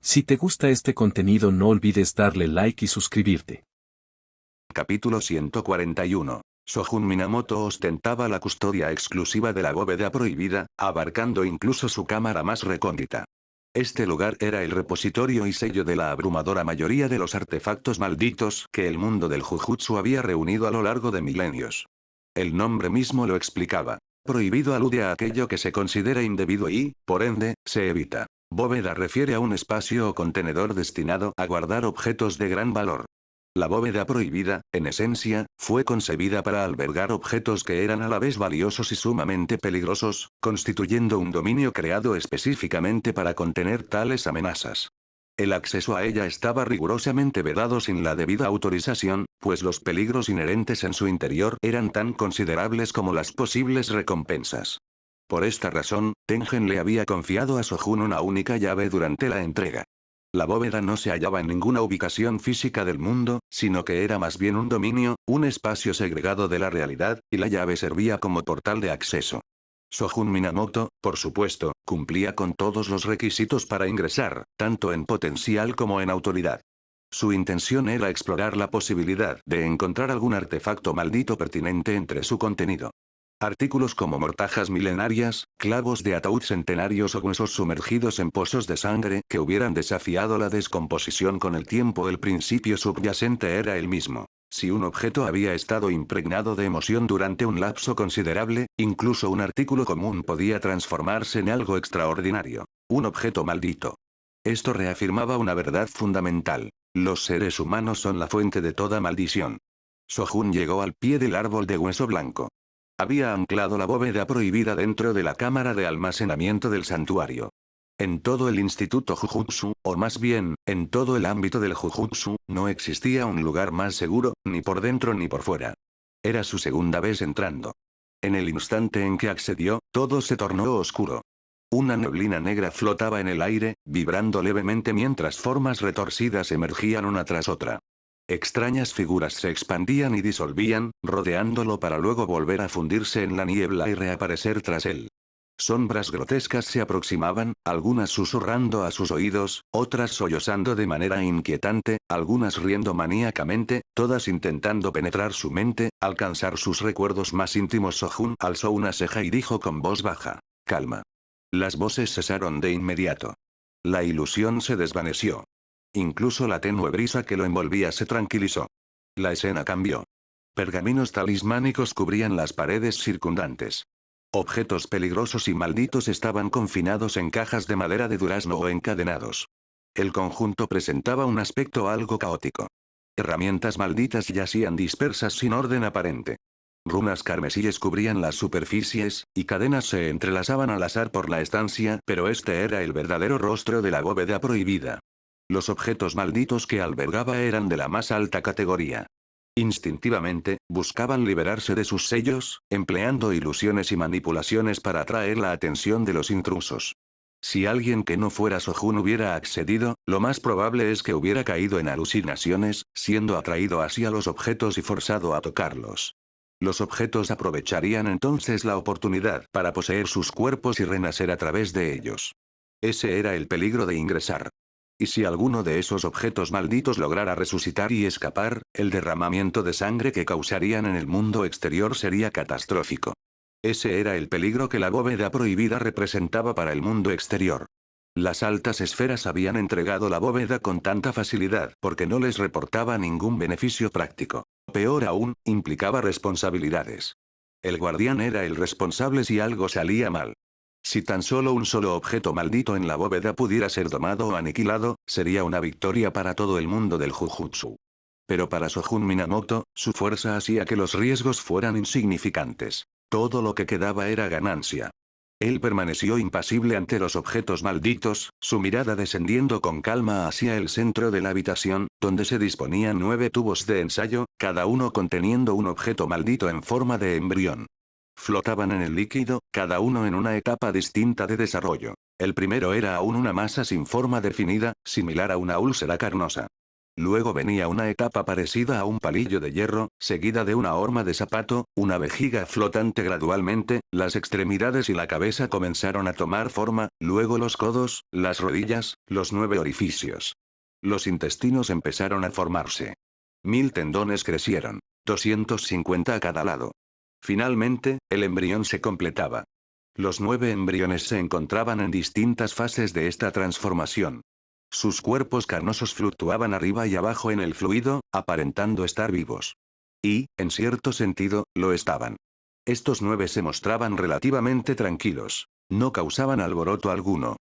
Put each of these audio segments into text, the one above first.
Si te gusta este contenido no olvides darle like y suscribirte. Capítulo 141. Shogun Minamoto ostentaba la custodia exclusiva de la bóveda prohibida, abarcando incluso su cámara más recóndita. Este lugar era el repositorio y sello de la abrumadora mayoría de los artefactos malditos que el mundo del Jujutsu había reunido a lo largo de milenios. El nombre mismo lo explicaba. Prohibido alude a aquello que se considera indebido y, por ende, se evita. Bóveda refiere a un espacio o contenedor destinado a guardar objetos de gran valor. La bóveda prohibida, en esencia, fue concebida para albergar objetos que eran a la vez valiosos y sumamente peligrosos, constituyendo un dominio creado específicamente para contener tales amenazas. El acceso a ella estaba rigurosamente vedado sin la debida autorización, pues los peligros inherentes en su interior eran tan considerables como las posibles recompensas. Por esta razón, Tengen le había confiado a Shogun una única llave durante la entrega. La bóveda no se hallaba en ninguna ubicación física del mundo, sino que era más bien un dominio, un espacio segregado de la realidad, y la llave servía como portal de acceso. Shogun Minamoto, por supuesto, cumplía con todos los requisitos para ingresar, tanto en potencial como en autoridad. Su intención era explorar la posibilidad de encontrar algún artefacto maldito pertinente entre su contenido. Artículos como mortajas milenarias, clavos de ataúd centenarios o huesos sumergidos en pozos de sangre que hubieran desafiado la descomposición con el tiempo. El principio subyacente era el mismo. Si un objeto había estado impregnado de emoción durante un lapso considerable, incluso un artículo común podía transformarse en algo extraordinario. Un objeto maldito. Esto reafirmaba una verdad fundamental. Los seres humanos son la fuente de toda maldición. Shogun llegó al pie del árbol de hueso blanco. Había anclado la bóveda prohibida dentro de la cámara de almacenamiento del santuario. En todo el Instituto Jujutsu, o más bien, en todo el ámbito del Jujutsu, no existía un lugar más seguro, ni por dentro ni por fuera. Era su segunda vez entrando. En el instante en que accedió, todo se tornó oscuro. Una neblina negra flotaba en el aire, vibrando levemente mientras formas retorcidas emergían una tras otra. Extrañas figuras se expandían y disolvían, rodeándolo para luego volver a fundirse en la niebla y reaparecer tras él. Sombras grotescas se aproximaban, algunas susurrando a sus oídos, otras sollozando de manera inquietante, algunas riendo maníacamente, todas intentando penetrar su mente, alcanzar sus recuerdos más íntimos. Shogun alzó una ceja y dijo con voz baja: calma. Las voces cesaron de inmediato. La ilusión se desvaneció. Incluso la tenue brisa que lo envolvía se tranquilizó. La escena cambió. Pergaminos talismánicos cubrían las paredes circundantes. Objetos peligrosos y malditos estaban confinados en cajas de madera de durazno o encadenados. El conjunto presentaba un aspecto algo caótico. Herramientas malditas yacían dispersas sin orden aparente. Runas carmesíes cubrían las superficies, y cadenas se entrelazaban al azar por la estancia, pero este era el verdadero rostro de la bóveda prohibida. Los objetos malditos que albergaba eran de la más alta categoría. Instintivamente, buscaban liberarse de sus sellos, empleando ilusiones y manipulaciones para atraer la atención de los intrusos. Si alguien que no fuera Shogun hubiera accedido, lo más probable es que hubiera caído en alucinaciones, siendo atraído hacia los objetos y forzado a tocarlos. Los objetos aprovecharían entonces la oportunidad para poseer sus cuerpos y renacer a través de ellos. Ese era el peligro de ingresar. Y si alguno de esos objetos malditos lograra resucitar y escapar, el derramamiento de sangre que causarían en el mundo exterior sería catastrófico. Ese era el peligro que la bóveda prohibida representaba para el mundo exterior. Las altas esferas habían entregado la bóveda con tanta facilidad porque no les reportaba ningún beneficio práctico. Peor aún, implicaba responsabilidades. El guardián era el responsable si algo salía mal. Si tan solo un solo objeto maldito en la bóveda pudiera ser domado o aniquilado, sería una victoria para todo el mundo del Jujutsu. Pero para Shogun Minamoto, su fuerza hacía que los riesgos fueran insignificantes. Todo lo que quedaba era ganancia. Él permaneció impasible ante los objetos malditos, su mirada descendiendo con calma hacia el centro de la habitación, donde se disponían 9 tubos de ensayo, cada uno conteniendo un objeto maldito en forma de embrión. Flotaban en el líquido, cada uno en una etapa distinta de desarrollo. El primero era aún una masa sin forma definida, similar a una úlcera carnosa. Luego venía una etapa parecida a un palillo de hierro, seguida de una horma de zapato, una vejiga flotante gradualmente, las extremidades y la cabeza comenzaron a tomar forma, luego los codos, las rodillas, los 9 orificios. Los intestinos empezaron a formarse. 1000 tendones crecieron. 250 a cada lado. Finalmente, el embrión se completaba. Los 9 embriones se encontraban en distintas fases de esta transformación. Sus cuerpos carnosos fluctuaban arriba y abajo en el fluido, aparentando estar vivos. Y, en cierto sentido, lo estaban. Estos 9 se mostraban relativamente tranquilos. No causaban alboroto alguno.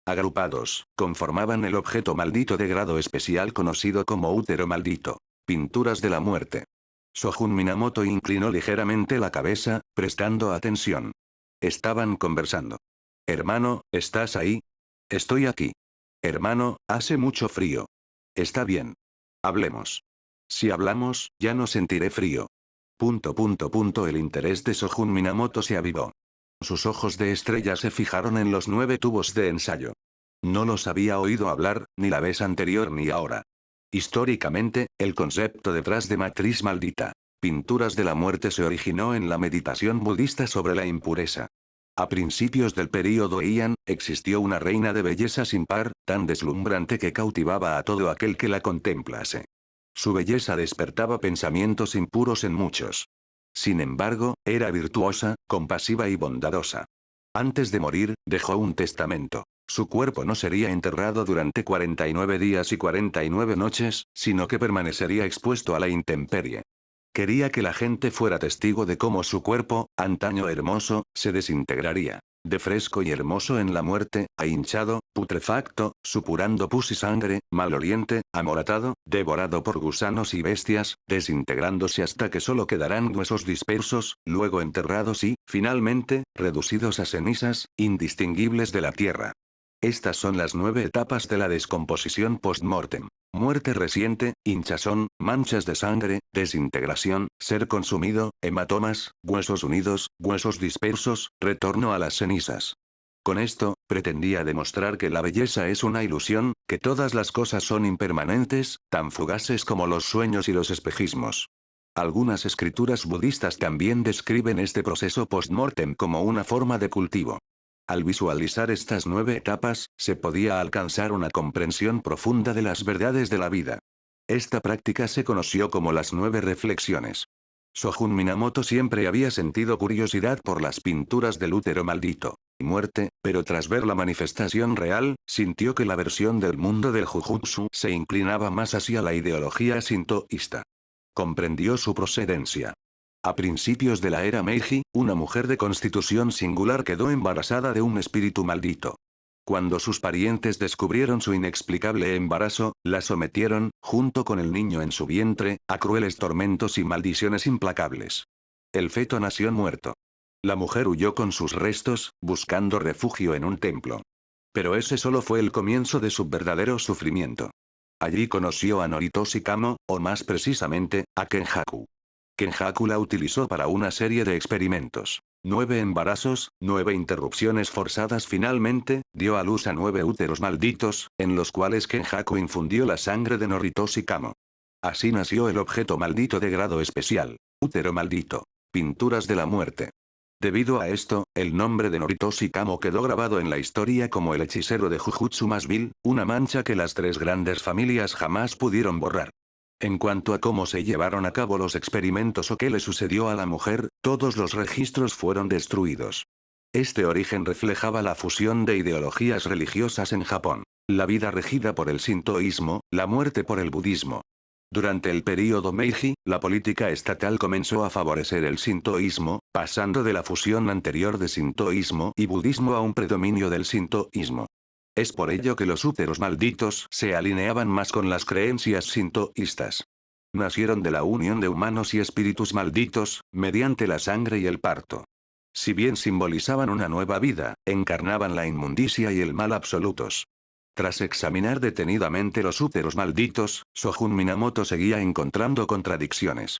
Agrupados, conformaban el objeto maldito de grado especial conocido como útero maldito. Pinturas de la muerte. Shohun Minamoto inclinó ligeramente la cabeza, prestando atención. Estaban conversando. Hermano, ¿estás ahí? Estoy aquí. Hermano, hace mucho frío. Está bien. Hablemos. Si hablamos, ya no sentiré frío. El interés de Shohun Minamoto se avivó. Sus ojos de estrella se fijaron en los 9 tubos de ensayo. No los había oído hablar, ni la vez anterior ni ahora. Históricamente, el concepto detrás de matriz maldita, pinturas de la muerte se originó en la meditación budista sobre la impureza. A principios del período Heian, existió una reina de belleza sin par, tan deslumbrante que cautivaba a todo aquel que la contemplase. Su belleza despertaba pensamientos impuros en muchos. Sin embargo, era virtuosa, compasiva y bondadosa. Antes de morir, dejó un testamento. Su cuerpo no sería enterrado durante 49 días y 49 noches, sino que permanecería expuesto a la intemperie. Quería que la gente fuera testigo de cómo su cuerpo, antaño hermoso, se desintegraría. De fresco y hermoso en la muerte, ahinchado, putrefacto, supurando pus y sangre, maloliente, amoratado, devorado por gusanos y bestias, desintegrándose hasta que solo quedarán huesos dispersos, luego enterrados y, finalmente, reducidos a cenizas, indistinguibles de la tierra. Estas son las 9 etapas de la descomposición post-mortem. Muerte reciente, hinchazón, manchas de sangre, desintegración, ser consumido, hematomas, huesos unidos, huesos dispersos, retorno a las cenizas. Con esto, pretendía demostrar que la belleza es una ilusión, que todas las cosas son impermanentes, tan fugaces como los sueños y los espejismos. Algunas escrituras budistas también describen este proceso post-mortem como una forma de cultivo. Al visualizar estas 9 etapas, se podía alcanzar una comprensión profunda de las verdades de la vida. Esta práctica se conoció como las 9 reflexiones. Shohun Minamoto siempre había sentido curiosidad por las pinturas del útero maldito y muerte, pero tras ver la manifestación real, sintió que la versión del mundo del Jujutsu se inclinaba más hacia la ideología sintoísta. Comprendió su procedencia. A principios de la era Meiji, una mujer de constitución singular quedó embarazada de un espíritu maldito. Cuando sus parientes descubrieron su inexplicable embarazo, la sometieron, junto con el niño en su vientre, a crueles tormentos y maldiciones implacables. El feto nació muerto. La mujer huyó con sus restos, buscando refugio en un templo. Pero ese solo fue el comienzo de su verdadero sufrimiento. Allí conoció a Noritoshi Kamo, o más precisamente, a Kenjaku. Kenjaku la utilizó para una serie de experimentos. 9 embarazos, 9 interrupciones forzadas finalmente, dio a luz a 9 úteros malditos, en los cuales Kenjaku infundió la sangre de Noritoshi Kamo. Así nació el objeto maldito de grado especial. Útero maldito. Pinturas de la muerte. Debido a esto, el nombre de Noritoshi Kamo quedó grabado en la historia como el hechicero de Jujutsu más vil, una mancha que las 3 grandes familias jamás pudieron borrar. En cuanto a cómo se llevaron a cabo los experimentos o qué le sucedió a la mujer, todos los registros fueron destruidos. Este origen reflejaba la fusión de ideologías religiosas en Japón. La vida regida por el sintoísmo, la muerte por el budismo. Durante el período Meiji, la política estatal comenzó a favorecer el sintoísmo, pasando de la fusión anterior de sintoísmo y budismo a un predominio del sintoísmo. Es por ello que los úteros malditos se alineaban más con las creencias sintoístas. Nacieron de la unión de humanos y espíritus malditos, mediante la sangre y el parto. Si bien simbolizaban una nueva vida, encarnaban la inmundicia y el mal absolutos. Tras examinar detenidamente los úteros malditos, Shohun Minamoto seguía encontrando contradicciones.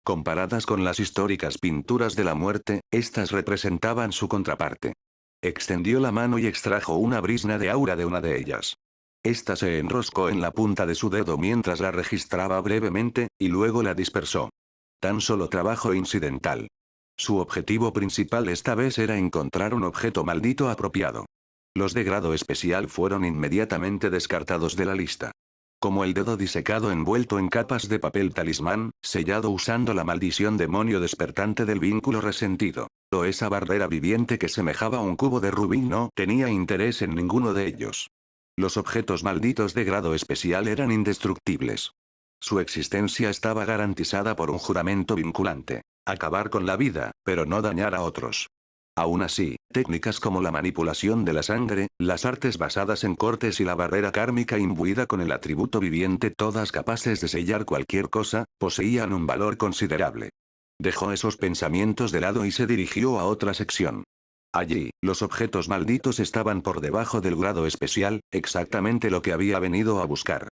Comparadas con las históricas pinturas de la muerte, estas representaban su contraparte. Extendió la mano y extrajo una brisna de aura de una de ellas. Esta se enroscó en la punta de su dedo mientras la registraba brevemente, y luego la dispersó. Tan solo trabajo incidental. Su objetivo principal esta vez era encontrar un objeto maldito apropiado. Los de grado especial fueron inmediatamente descartados de la lista. Como el dedo disecado envuelto en capas de papel talismán, sellado usando la maldición demonio despertante del vínculo resentido. O esa barrera viviente que semejaba un cubo de rubí no tenía interés en ninguno de ellos. Los objetos malditos de grado especial eran indestructibles. Su existencia estaba garantizada por un juramento vinculante. Acabar con la vida, pero no dañar a otros. Aún así, técnicas como la manipulación de la sangre, las artes basadas en cortes y la barrera kármica imbuida con el atributo viviente, todas capaces de sellar cualquier cosa, poseían un valor considerable. Dejó esos pensamientos de lado y se dirigió a otra sección. Allí, los objetos malditos estaban por debajo del grado especial, exactamente lo que había venido a buscar.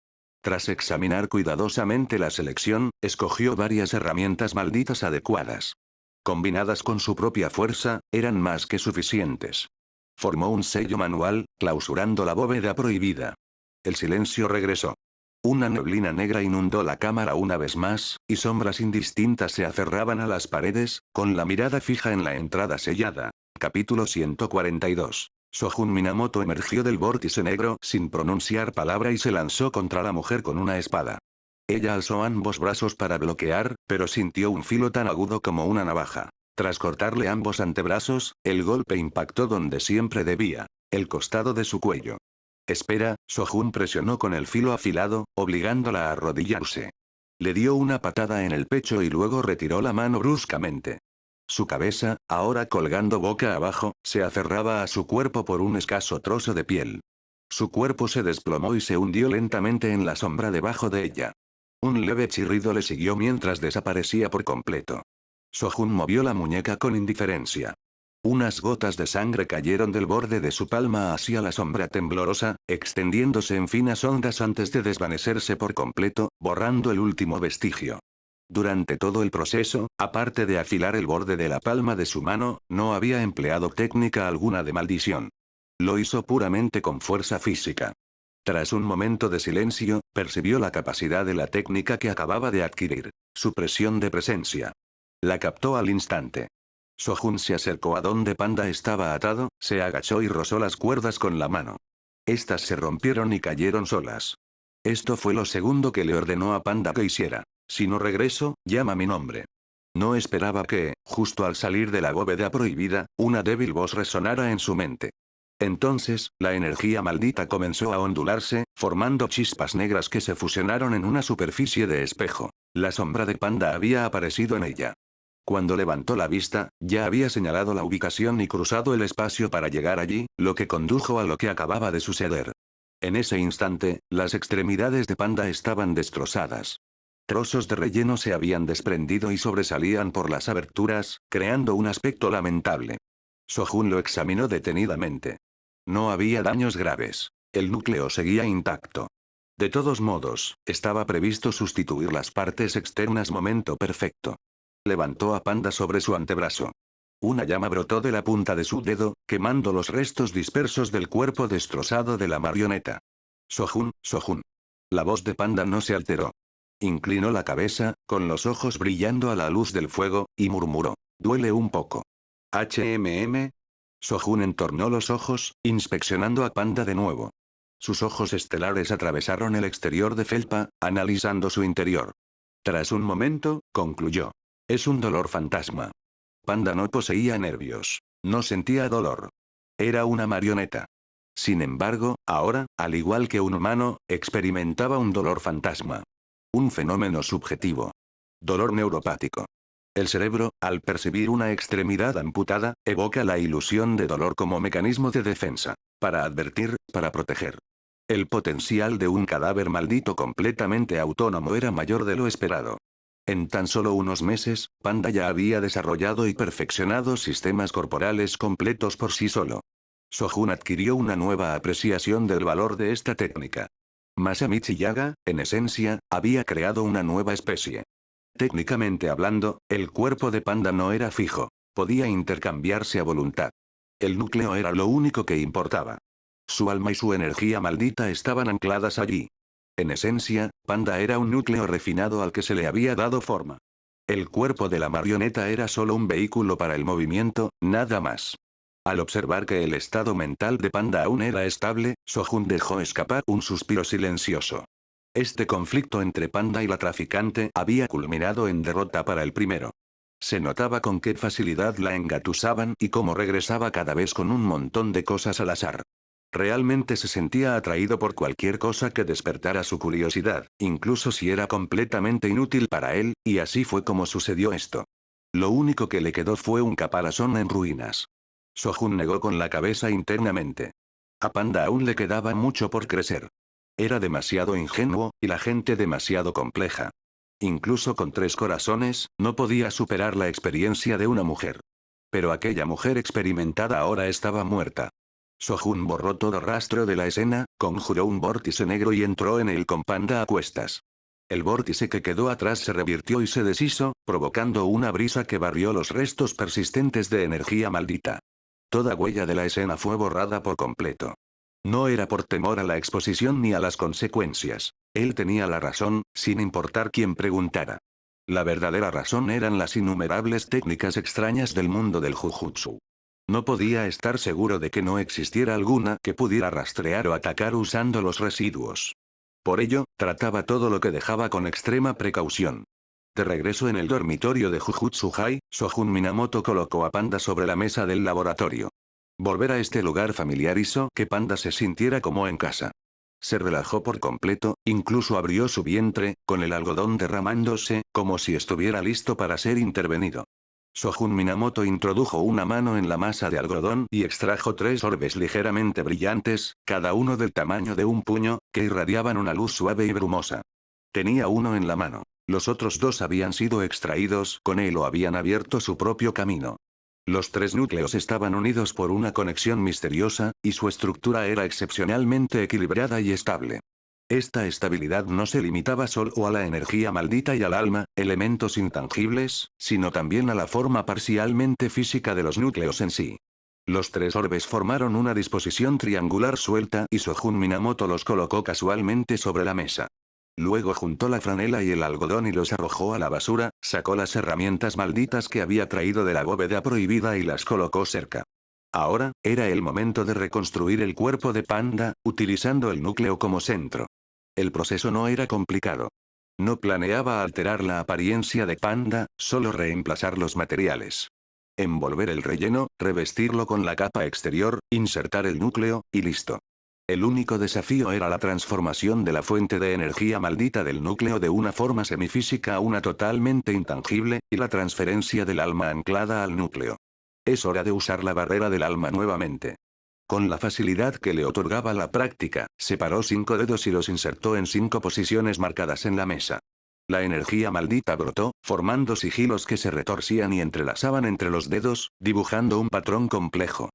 Tras examinar cuidadosamente la selección, escogió varias herramientas malditas adecuadas. Combinadas con su propia fuerza, eran más que suficientes. Formó un sello manual, clausurando la bóveda prohibida. El silencio regresó. Una neblina negra inundó la cámara una vez más, y sombras indistintas se aferraban a las paredes, con la mirada fija en la entrada sellada. Capítulo 142. Shohun Minamoto emergió del vórtice negro sin pronunciar palabra y se lanzó contra la mujer con una espada. Ella alzó ambos brazos para bloquear, pero sintió un filo tan agudo como una navaja. Tras cortarle ambos antebrazos, el golpe impactó donde siempre debía, el costado de su cuello. Espera, Shohun presionó con el filo afilado, obligándola a arrodillarse. Le dio una patada en el pecho y luego retiró la mano bruscamente. Su cabeza, ahora colgando boca abajo, se aferraba a su cuerpo por un escaso trozo de piel. Su cuerpo se desplomó y se hundió lentamente en la sombra debajo de ella. Un leve chirrido le siguió mientras desaparecía por completo. Shohun movió la muñeca con indiferencia. Unas gotas de sangre cayeron del borde de su palma hacia la sombra temblorosa, extendiéndose en finas ondas antes de desvanecerse por completo, borrando el último vestigio. Durante todo el proceso, aparte de afilar el borde de la palma de su mano, no había empleado técnica alguna de maldición. Lo hizo puramente con fuerza física. Tras un momento de silencio, percibió la capacidad de la técnica que acababa de adquirir. Su presión de presencia. La captó al instante. Shohun se acercó a donde Panda estaba atado, se agachó y rozó las cuerdas con la mano. Estas se rompieron y cayeron solas. Esto fue lo segundo que le ordenó a Panda que hiciera. Si no regreso, llama mi nombre. No esperaba que, justo al salir de la bóveda prohibida, una débil voz resonara en su mente. Entonces, la energía maldita comenzó a ondularse, formando chispas negras que se fusionaron en una superficie de espejo. La sombra de Panda había aparecido en ella. Cuando levantó la vista, ya había señalado la ubicación y cruzado el espacio para llegar allí, lo que condujo a lo que acababa de suceder. En ese instante, las extremidades de Panda estaban destrozadas. Trozos de relleno se habían desprendido y sobresalían por las aberturas, creando un aspecto lamentable. Shohun lo examinó detenidamente. No había daños graves. El núcleo seguía intacto. De todos modos, estaba previsto sustituir las partes externas momento perfecto. Levantó a Panda sobre su antebrazo. Una llama brotó de la punta de su dedo, quemando los restos dispersos del cuerpo destrozado de la marioneta. Shohun, Shohun. La voz de Panda no se alteró. Inclinó la cabeza, con los ojos brillando a la luz del fuego, y murmuró. Duele un poco. HMM. Shohun entornó los ojos, inspeccionando a Panda de nuevo. Sus ojos estelares atravesaron el exterior de Felpa, analizando su interior. Tras un momento, concluyó. Es un dolor fantasma. Panda no poseía nervios. No sentía dolor. Era una marioneta. Sin embargo, ahora, al igual que un humano, experimentaba un dolor fantasma. Un fenómeno subjetivo. Dolor neuropático. El cerebro, al percibir una extremidad amputada, evoca la ilusión de dolor como mecanismo de defensa. Para advertir, para proteger. El potencial de un cadáver maldito completamente autónomo era mayor de lo esperado. En tan solo unos meses, Panda ya había desarrollado y perfeccionado sistemas corporales completos por sí solo. Shohun adquirió una nueva apreciación del valor de esta técnica. Masamichi Yaga, en esencia, había creado una nueva especie. Técnicamente hablando, el cuerpo de Panda no era fijo. Podía intercambiarse a voluntad. El núcleo era lo único que importaba. Su alma y su energía maldita estaban ancladas allí. En esencia, Panda era un núcleo refinado al que se le había dado forma. El cuerpo de la marioneta era solo un vehículo para el movimiento, nada más. Al observar que el estado mental de Panda aún era estable, Sojun dejó escapar un suspiro silencioso. Este conflicto entre Panda y la traficante había culminado en derrota para el primero. Se notaba con qué facilidad la engatusaban y cómo regresaba cada vez con un montón de cosas al azar. Realmente se sentía atraído por cualquier cosa que despertara su curiosidad, incluso si era completamente inútil para él, y así fue como sucedió esto. Lo único que le quedó fue un caparazón en ruinas. Sojun negó con la cabeza internamente. A Panda aún le quedaba mucho por crecer. Era demasiado ingenuo, y la gente demasiado compleja. Incluso con 3 corazones, no podía superar la experiencia de una mujer. Pero aquella mujer experimentada ahora estaba muerta. Sojun borró todo rastro de la escena, conjuró un vórtice negro y entró en él con Panda a cuestas. El vórtice que quedó atrás se revirtió y se deshizo, provocando una brisa que barrió los restos persistentes de energía maldita. Toda huella de la escena fue borrada por completo. No era por temor a la exposición ni a las consecuencias. Él tenía la razón, sin importar quién preguntara. La verdadera razón eran las innumerables técnicas extrañas del mundo del Jujutsu. No podía estar seguro de que no existiera alguna que pudiera rastrear o atacar usando los residuos. Por ello, trataba todo lo que dejaba con extrema precaución. De regreso en el dormitorio de Jujutsu High, Sojun Minamoto colocó a Panda sobre la mesa del laboratorio. Volver a este lugar familiar hizo que Panda se sintiera como en casa. Se relajó por completo, incluso abrió su vientre, con el algodón derramándose, como si estuviera listo para ser intervenido. Sojun Minamoto introdujo una mano en la masa de algodón y extrajo 3 orbes ligeramente brillantes, cada uno del tamaño de un puño, que irradiaban una luz suave y brumosa. Tenía uno en la mano. Los otros 2 habían sido extraídos con él o habían abierto su propio camino. Los 3 núcleos estaban unidos por una conexión misteriosa, y su estructura era excepcionalmente equilibrada y estable. Esta estabilidad no se limitaba solo a la energía maldita y al alma, elementos intangibles, sino también a la forma parcialmente física de los núcleos en sí. Los 3 orbes formaron una disposición triangular suelta y Sojun Minamoto los colocó casualmente sobre la mesa. Luego juntó la franela y el algodón y los arrojó a la basura, sacó las herramientas malditas que había traído de la bóveda prohibida y las colocó cerca. Ahora, era el momento de reconstruir el cuerpo de Panda, utilizando el núcleo como centro. El proceso no era complicado. No planeaba alterar la apariencia de Panda, solo reemplazar los materiales. Envolver el relleno, revestirlo con la capa exterior, insertar el núcleo, y listo. El único desafío era la transformación de la fuente de energía maldita del núcleo de una forma semifísica a una totalmente intangible, y la transferencia del alma anclada al núcleo. Es hora de usar la barrera del alma nuevamente. Con la facilidad que le otorgaba la práctica, separó 5 dedos y los insertó en 5 posiciones marcadas en la mesa. La energía maldita brotó, formando sigilos que se retorcían y entrelazaban entre los dedos, dibujando un patrón complejo.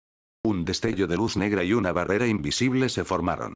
Un destello de luz negra y una barrera invisible se formaron.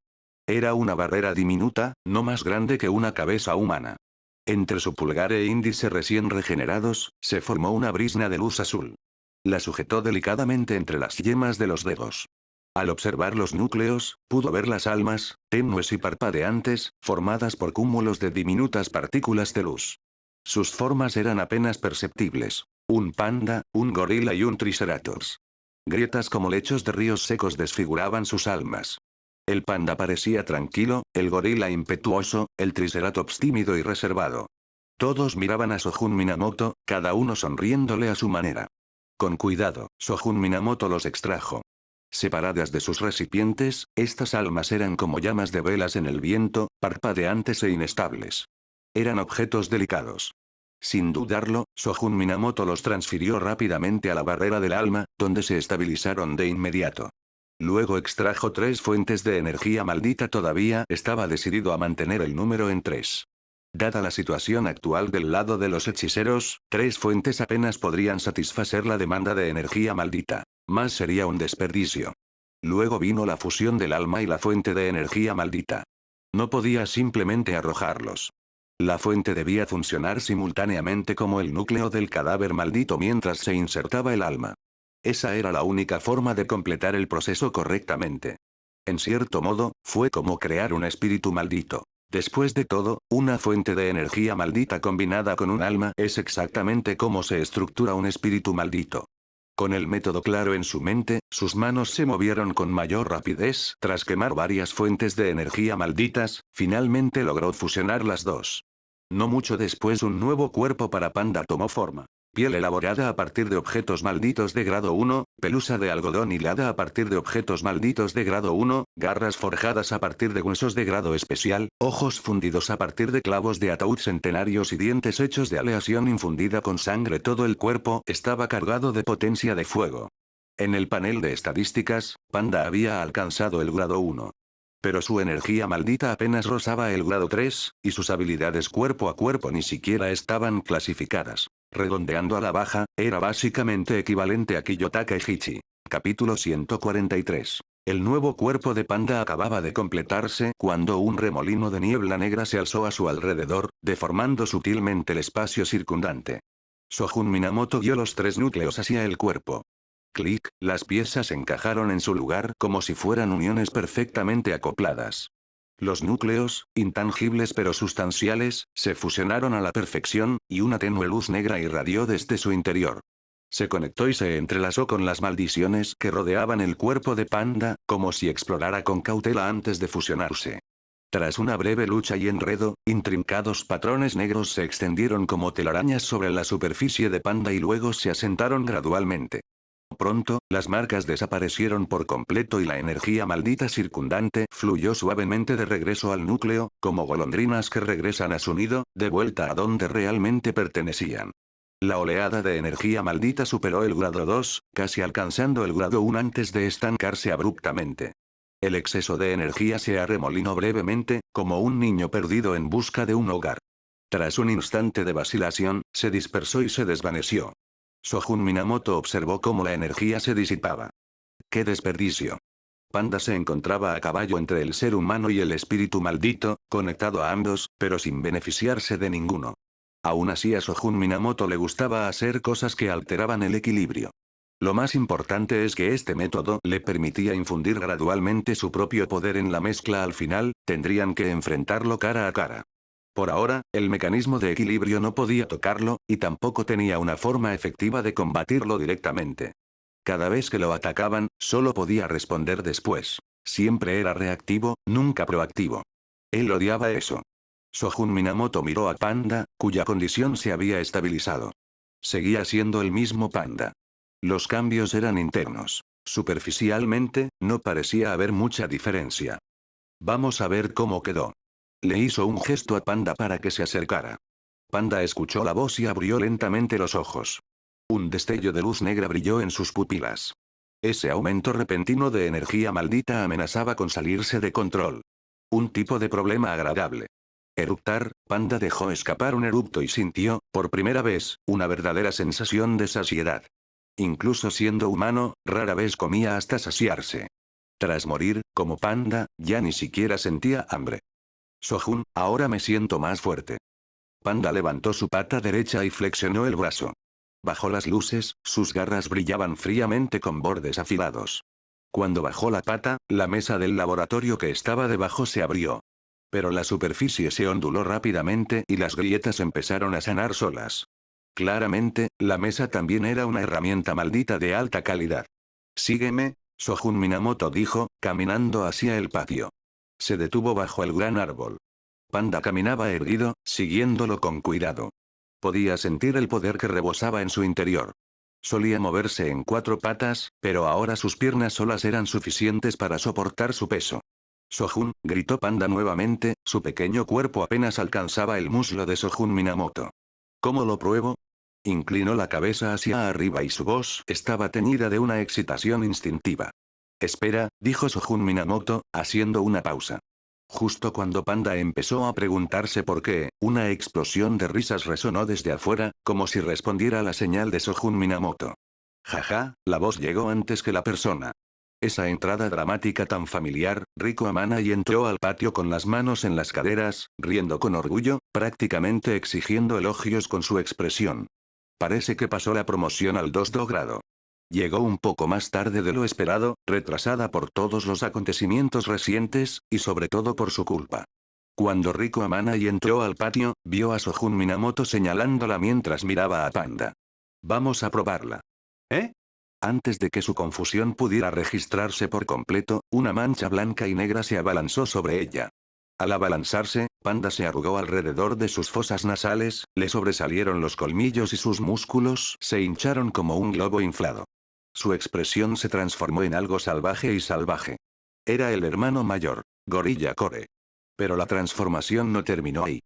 Era una barrera diminuta, no más grande que una cabeza humana. Entre su pulgar e índice recién regenerados, se formó una brisna de luz azul. La sujetó delicadamente entre las yemas de los dedos. Al observar los núcleos, pudo ver las almas, tenues y parpadeantes, formadas por cúmulos de diminutas partículas de luz. Sus formas eran apenas perceptibles. Un panda, un gorila y un triceratops. Grietas como lechos de ríos secos desfiguraban sus almas. El panda parecía tranquilo, el gorila impetuoso, el triceratops tímido y reservado. Todos miraban a Sojun Minamoto, cada uno sonriéndole a su manera. Con cuidado, Sojun Minamoto los extrajo. Separadas de sus recipientes, estas almas eran como llamas de velas en el viento, parpadeantes e inestables. Eran objetos delicados. Sin dudarlo, Sojun Minamoto los transfirió rápidamente a la barrera del alma, donde se estabilizaron de inmediato. Luego extrajo 3 fuentes de energía maldita. Todavía estaba decidido a mantener el número en 3. Dada la situación actual del lado de los hechiceros, 3 fuentes apenas podrían satisfacer la demanda de energía maldita. Más sería un desperdicio. Luego vino la fusión del alma y la fuente de energía maldita. No podía simplemente arrojarlos. La fuente debía funcionar simultáneamente como el núcleo del cadáver maldito mientras se insertaba el alma. Esa era la única forma de completar el proceso correctamente. En cierto modo, fue como crear un espíritu maldito. Después de todo, una fuente de energía maldita combinada con un alma es exactamente como se estructura un espíritu maldito. Con el método claro en su mente, sus manos se movieron con mayor rapidez. Tras quemar varias fuentes de energía malditas, finalmente logró fusionar las dos. No mucho después un nuevo cuerpo para Panda tomó forma. Piel elaborada a partir de objetos malditos de grado 1, pelusa de algodón hilada a partir de objetos malditos de grado 1, garras forjadas a partir de huesos de grado especial, ojos fundidos a partir de clavos de ataúd centenarios y dientes hechos de aleación infundida con sangre. Todo el cuerpo estaba cargado de potencia de fuego. En el panel de estadísticas, Panda había alcanzado el grado 1. Pero su energía maldita apenas rozaba el grado 3, y sus habilidades cuerpo a cuerpo ni siquiera estaban clasificadas. Redondeando a la baja, era básicamente equivalente a Kiyotaka Ichichi. Capítulo 143. El nuevo cuerpo de Panda acababa de completarse cuando un remolino de niebla negra se alzó a su alrededor, deformando sutilmente el espacio circundante. Sojun Minamoto guió los 3 núcleos hacia el cuerpo. Clic, las piezas encajaron en su lugar como si fueran uniones perfectamente acopladas. Los núcleos, intangibles pero sustanciales, se fusionaron a la perfección, y una tenue luz negra irradió desde su interior. Se conectó y se entrelazó con las maldiciones que rodeaban el cuerpo de Panda, como si explorara con cautela antes de fusionarse. Tras una breve lucha y enredo, intrincados patrones negros se extendieron como telarañas sobre la superficie de Panda y luego se asentaron gradualmente. Pronto, las marcas desaparecieron por completo y la energía maldita circundante fluyó suavemente de regreso al núcleo, como golondrinas que regresan a su nido, de vuelta a donde realmente pertenecían. La oleada de energía maldita superó el grado 2, casi alcanzando el grado 1 antes de estancarse abruptamente. El exceso de energía se arremolinó brevemente, como un niño perdido en busca de un hogar. Tras un instante de vacilación, se dispersó y se desvaneció. Sojun Minamoto observó cómo la energía se disipaba. ¡Qué desperdicio! Panda se encontraba a caballo entre el ser humano y el espíritu maldito, conectado a ambos, pero sin beneficiarse de ninguno. Aún así a Sojun Minamoto le gustaba hacer cosas que alteraban el equilibrio. Lo más importante es que este método le permitía infundir gradualmente su propio poder en la mezcla. Al final, tendrían que enfrentarlo cara a cara. Por ahora, el mecanismo de equilibrio no podía tocarlo, y tampoco tenía una forma efectiva de combatirlo directamente. Cada vez que lo atacaban, solo podía responder después. Siempre era reactivo, nunca proactivo. Él odiaba eso. Sojun Minamoto miró a Panda, cuya condición se había estabilizado. Seguía siendo el mismo Panda. Los cambios eran internos. Superficialmente, no parecía haber mucha diferencia. Vamos a ver cómo quedó. Le hizo un gesto a Panda para que se acercara. Panda escuchó la voz y abrió lentamente los ojos. Un destello de luz negra brilló en sus pupilas. Ese aumento repentino de energía maldita amenazaba con salirse de control. Un tipo de problema agradable. Eructar, Panda dejó escapar un eructo y sintió, por primera vez, una verdadera sensación de saciedad. Incluso siendo humano, rara vez comía hasta saciarse. Tras morir, como Panda, ya ni siquiera sentía hambre. Sojun, ahora me siento más fuerte. Panda levantó su pata derecha y flexionó el brazo. Bajo las luces, sus garras brillaban fríamente con bordes afilados. Cuando bajó la pata, la mesa del laboratorio que estaba debajo se abrió. Pero la superficie se onduló rápidamente y las grietas empezaron a sanar solas. Claramente, la mesa también era una herramienta maldita de alta calidad. Sígueme, Sojun Minamoto dijo, caminando hacia el patio. Se detuvo bajo el gran árbol. Panda caminaba erguido, siguiéndolo con cuidado. Podía sentir el poder que rebosaba en su interior. Solía moverse en 4 patas, pero ahora sus piernas solas eran suficientes para soportar su peso. Sojun, gritó Panda nuevamente, su pequeño cuerpo apenas alcanzaba el muslo de Sojun Minamoto. ¿Cómo lo pruebo? Inclinó la cabeza hacia arriba y su voz estaba teñida de una excitación instintiva. Espera, dijo Sojun Minamoto, haciendo una pausa. Justo cuando Panda empezó a preguntarse por qué, una explosión de risas resonó desde afuera, como si respondiera a la señal de Sojun Minamoto. Jaja, la voz llegó antes que la persona. Esa entrada dramática tan familiar, Rico Amana y entró al patio con las manos en las caderas, riendo con orgullo, prácticamente exigiendo elogios con su expresión. Parece que pasó la promoción al 2 grado. Llegó un poco más tarde de lo esperado, retrasada por todos los acontecimientos recientes, y sobre todo por su culpa. Cuando Riko Amanai entró al patio, vio a Sojun Minamoto señalándola mientras miraba a Panda. Vamos a probarla. ¿Eh? Antes de que su confusión pudiera registrarse por completo, una mancha blanca y negra se abalanzó sobre ella. Al abalanzarse, Panda se arrugó alrededor de sus fosas nasales, le sobresalieron los colmillos y sus músculos se hincharon como un globo inflado. Su expresión se transformó en algo salvaje y salvaje. Era el hermano mayor, Gorilla Core. Pero la transformación no terminó ahí.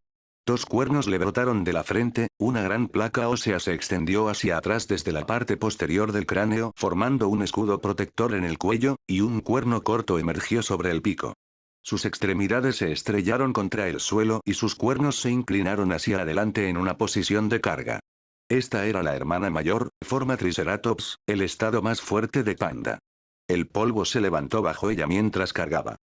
Dos cuernos le brotaron de la frente, una gran placa ósea se extendió hacia atrás desde la parte posterior del cráneo formando un escudo protector en el cuello, y un cuerno corto emergió sobre el pico. Sus extremidades se estrellaron contra el suelo y sus cuernos se inclinaron hacia adelante en una posición de carga. Esta era la hermana mayor, forma Triceratops, el estado más fuerte de Panda. El polvo se levantó bajo ella mientras cargaba.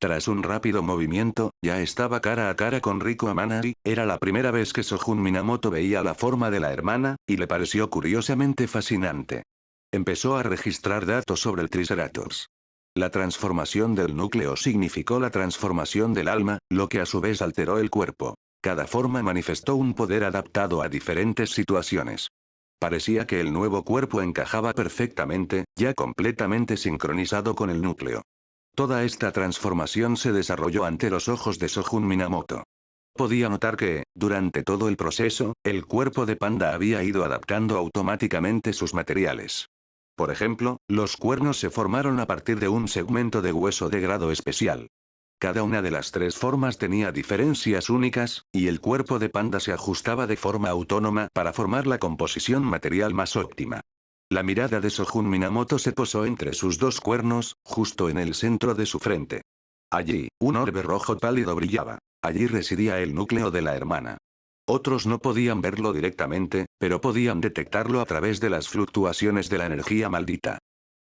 Tras un rápido movimiento, ya estaba cara a cara con Riko Amanai, era la primera vez que Sojun Minamoto veía la forma de la hermana, y le pareció curiosamente fascinante. Empezó a registrar datos sobre el Triceratops. La transformación del núcleo significó la transformación del alma, lo que a su vez alteró el cuerpo. Cada forma manifestó un poder adaptado a diferentes situaciones. Parecía que el nuevo cuerpo encajaba perfectamente, ya completamente sincronizado con el núcleo. Toda esta transformación se desarrolló ante los ojos de Sojun Minamoto. Podía notar que, durante todo el proceso, el cuerpo de Panda había ido adaptando automáticamente sus materiales. Por ejemplo, los cuernos se formaron a partir de un segmento de hueso de grado especial. Cada una de las tres formas tenía diferencias únicas, y el cuerpo de Panda se ajustaba de forma autónoma para formar la composición material más óptima. La mirada de Sojun Minamoto se posó entre sus dos cuernos, justo en el centro de su frente. Allí, un orbe rojo pálido brillaba. Allí residía el núcleo de la hermana. Otros no podían verlo directamente, pero podían detectarlo a través de las fluctuaciones de la energía maldita.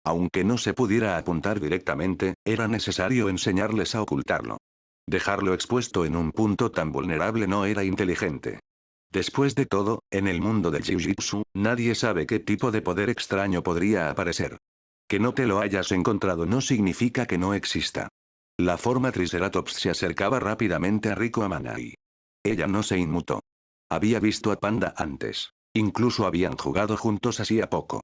Aunque no se pudiera apuntar directamente, era necesario enseñarles a ocultarlo. Dejarlo expuesto en un punto tan vulnerable no era inteligente. Después de todo, en el mundo del Jiu-Jitsu, nadie sabe qué tipo de poder extraño podría aparecer. Que no te lo hayas encontrado no significa que no exista. La forma Triceratops se acercaba rápidamente a Riko Amanai. Ella no se inmutó. Había visto a Panda antes. Incluso habían jugado juntos hacía poco.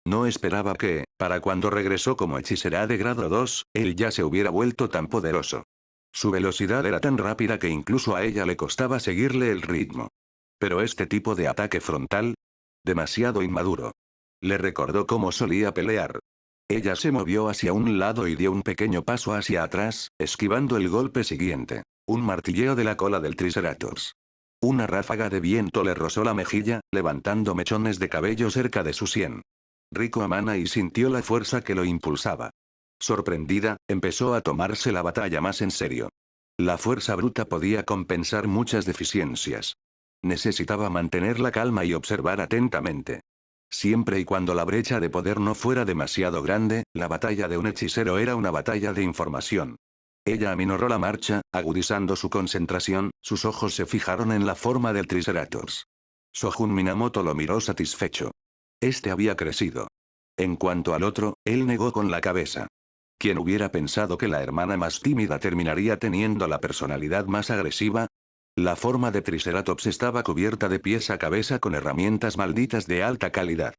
No esperaba que, para cuando regresó como hechicera de grado 2, él ya se hubiera vuelto tan poderoso. Su velocidad era tan rápida que incluso a ella le costaba seguirle el ritmo. Pero este tipo de ataque frontal, demasiado inmaduro. Le recordó cómo solía pelear. Ella se movió hacia un lado y dio un pequeño paso hacia atrás, esquivando el golpe siguiente. Un martilleo de la cola del Triceratops. Una ráfaga de viento le rozó la mejilla, levantando mechones de cabello cerca de su sien. Riko Amanai sintió la fuerza que lo impulsaba. Sorprendida, empezó a tomarse la batalla más en serio. La fuerza bruta podía compensar muchas deficiencias. Necesitaba mantener la calma y observar atentamente. Siempre y cuando la brecha de poder no fuera demasiado grande, la batalla de un hechicero era una batalla de información. Ella aminoró la marcha, agudizando su concentración, sus ojos se fijaron en la forma del Triceratops. Sojun Minamoto lo miró satisfecho. Este había crecido. En cuanto al otro, él negó con la cabeza. ¿Quién hubiera pensado que la hermana más tímida terminaría teniendo la personalidad más agresiva? La forma de Triceratops estaba cubierta de pies a cabeza con herramientas malditas de alta calidad.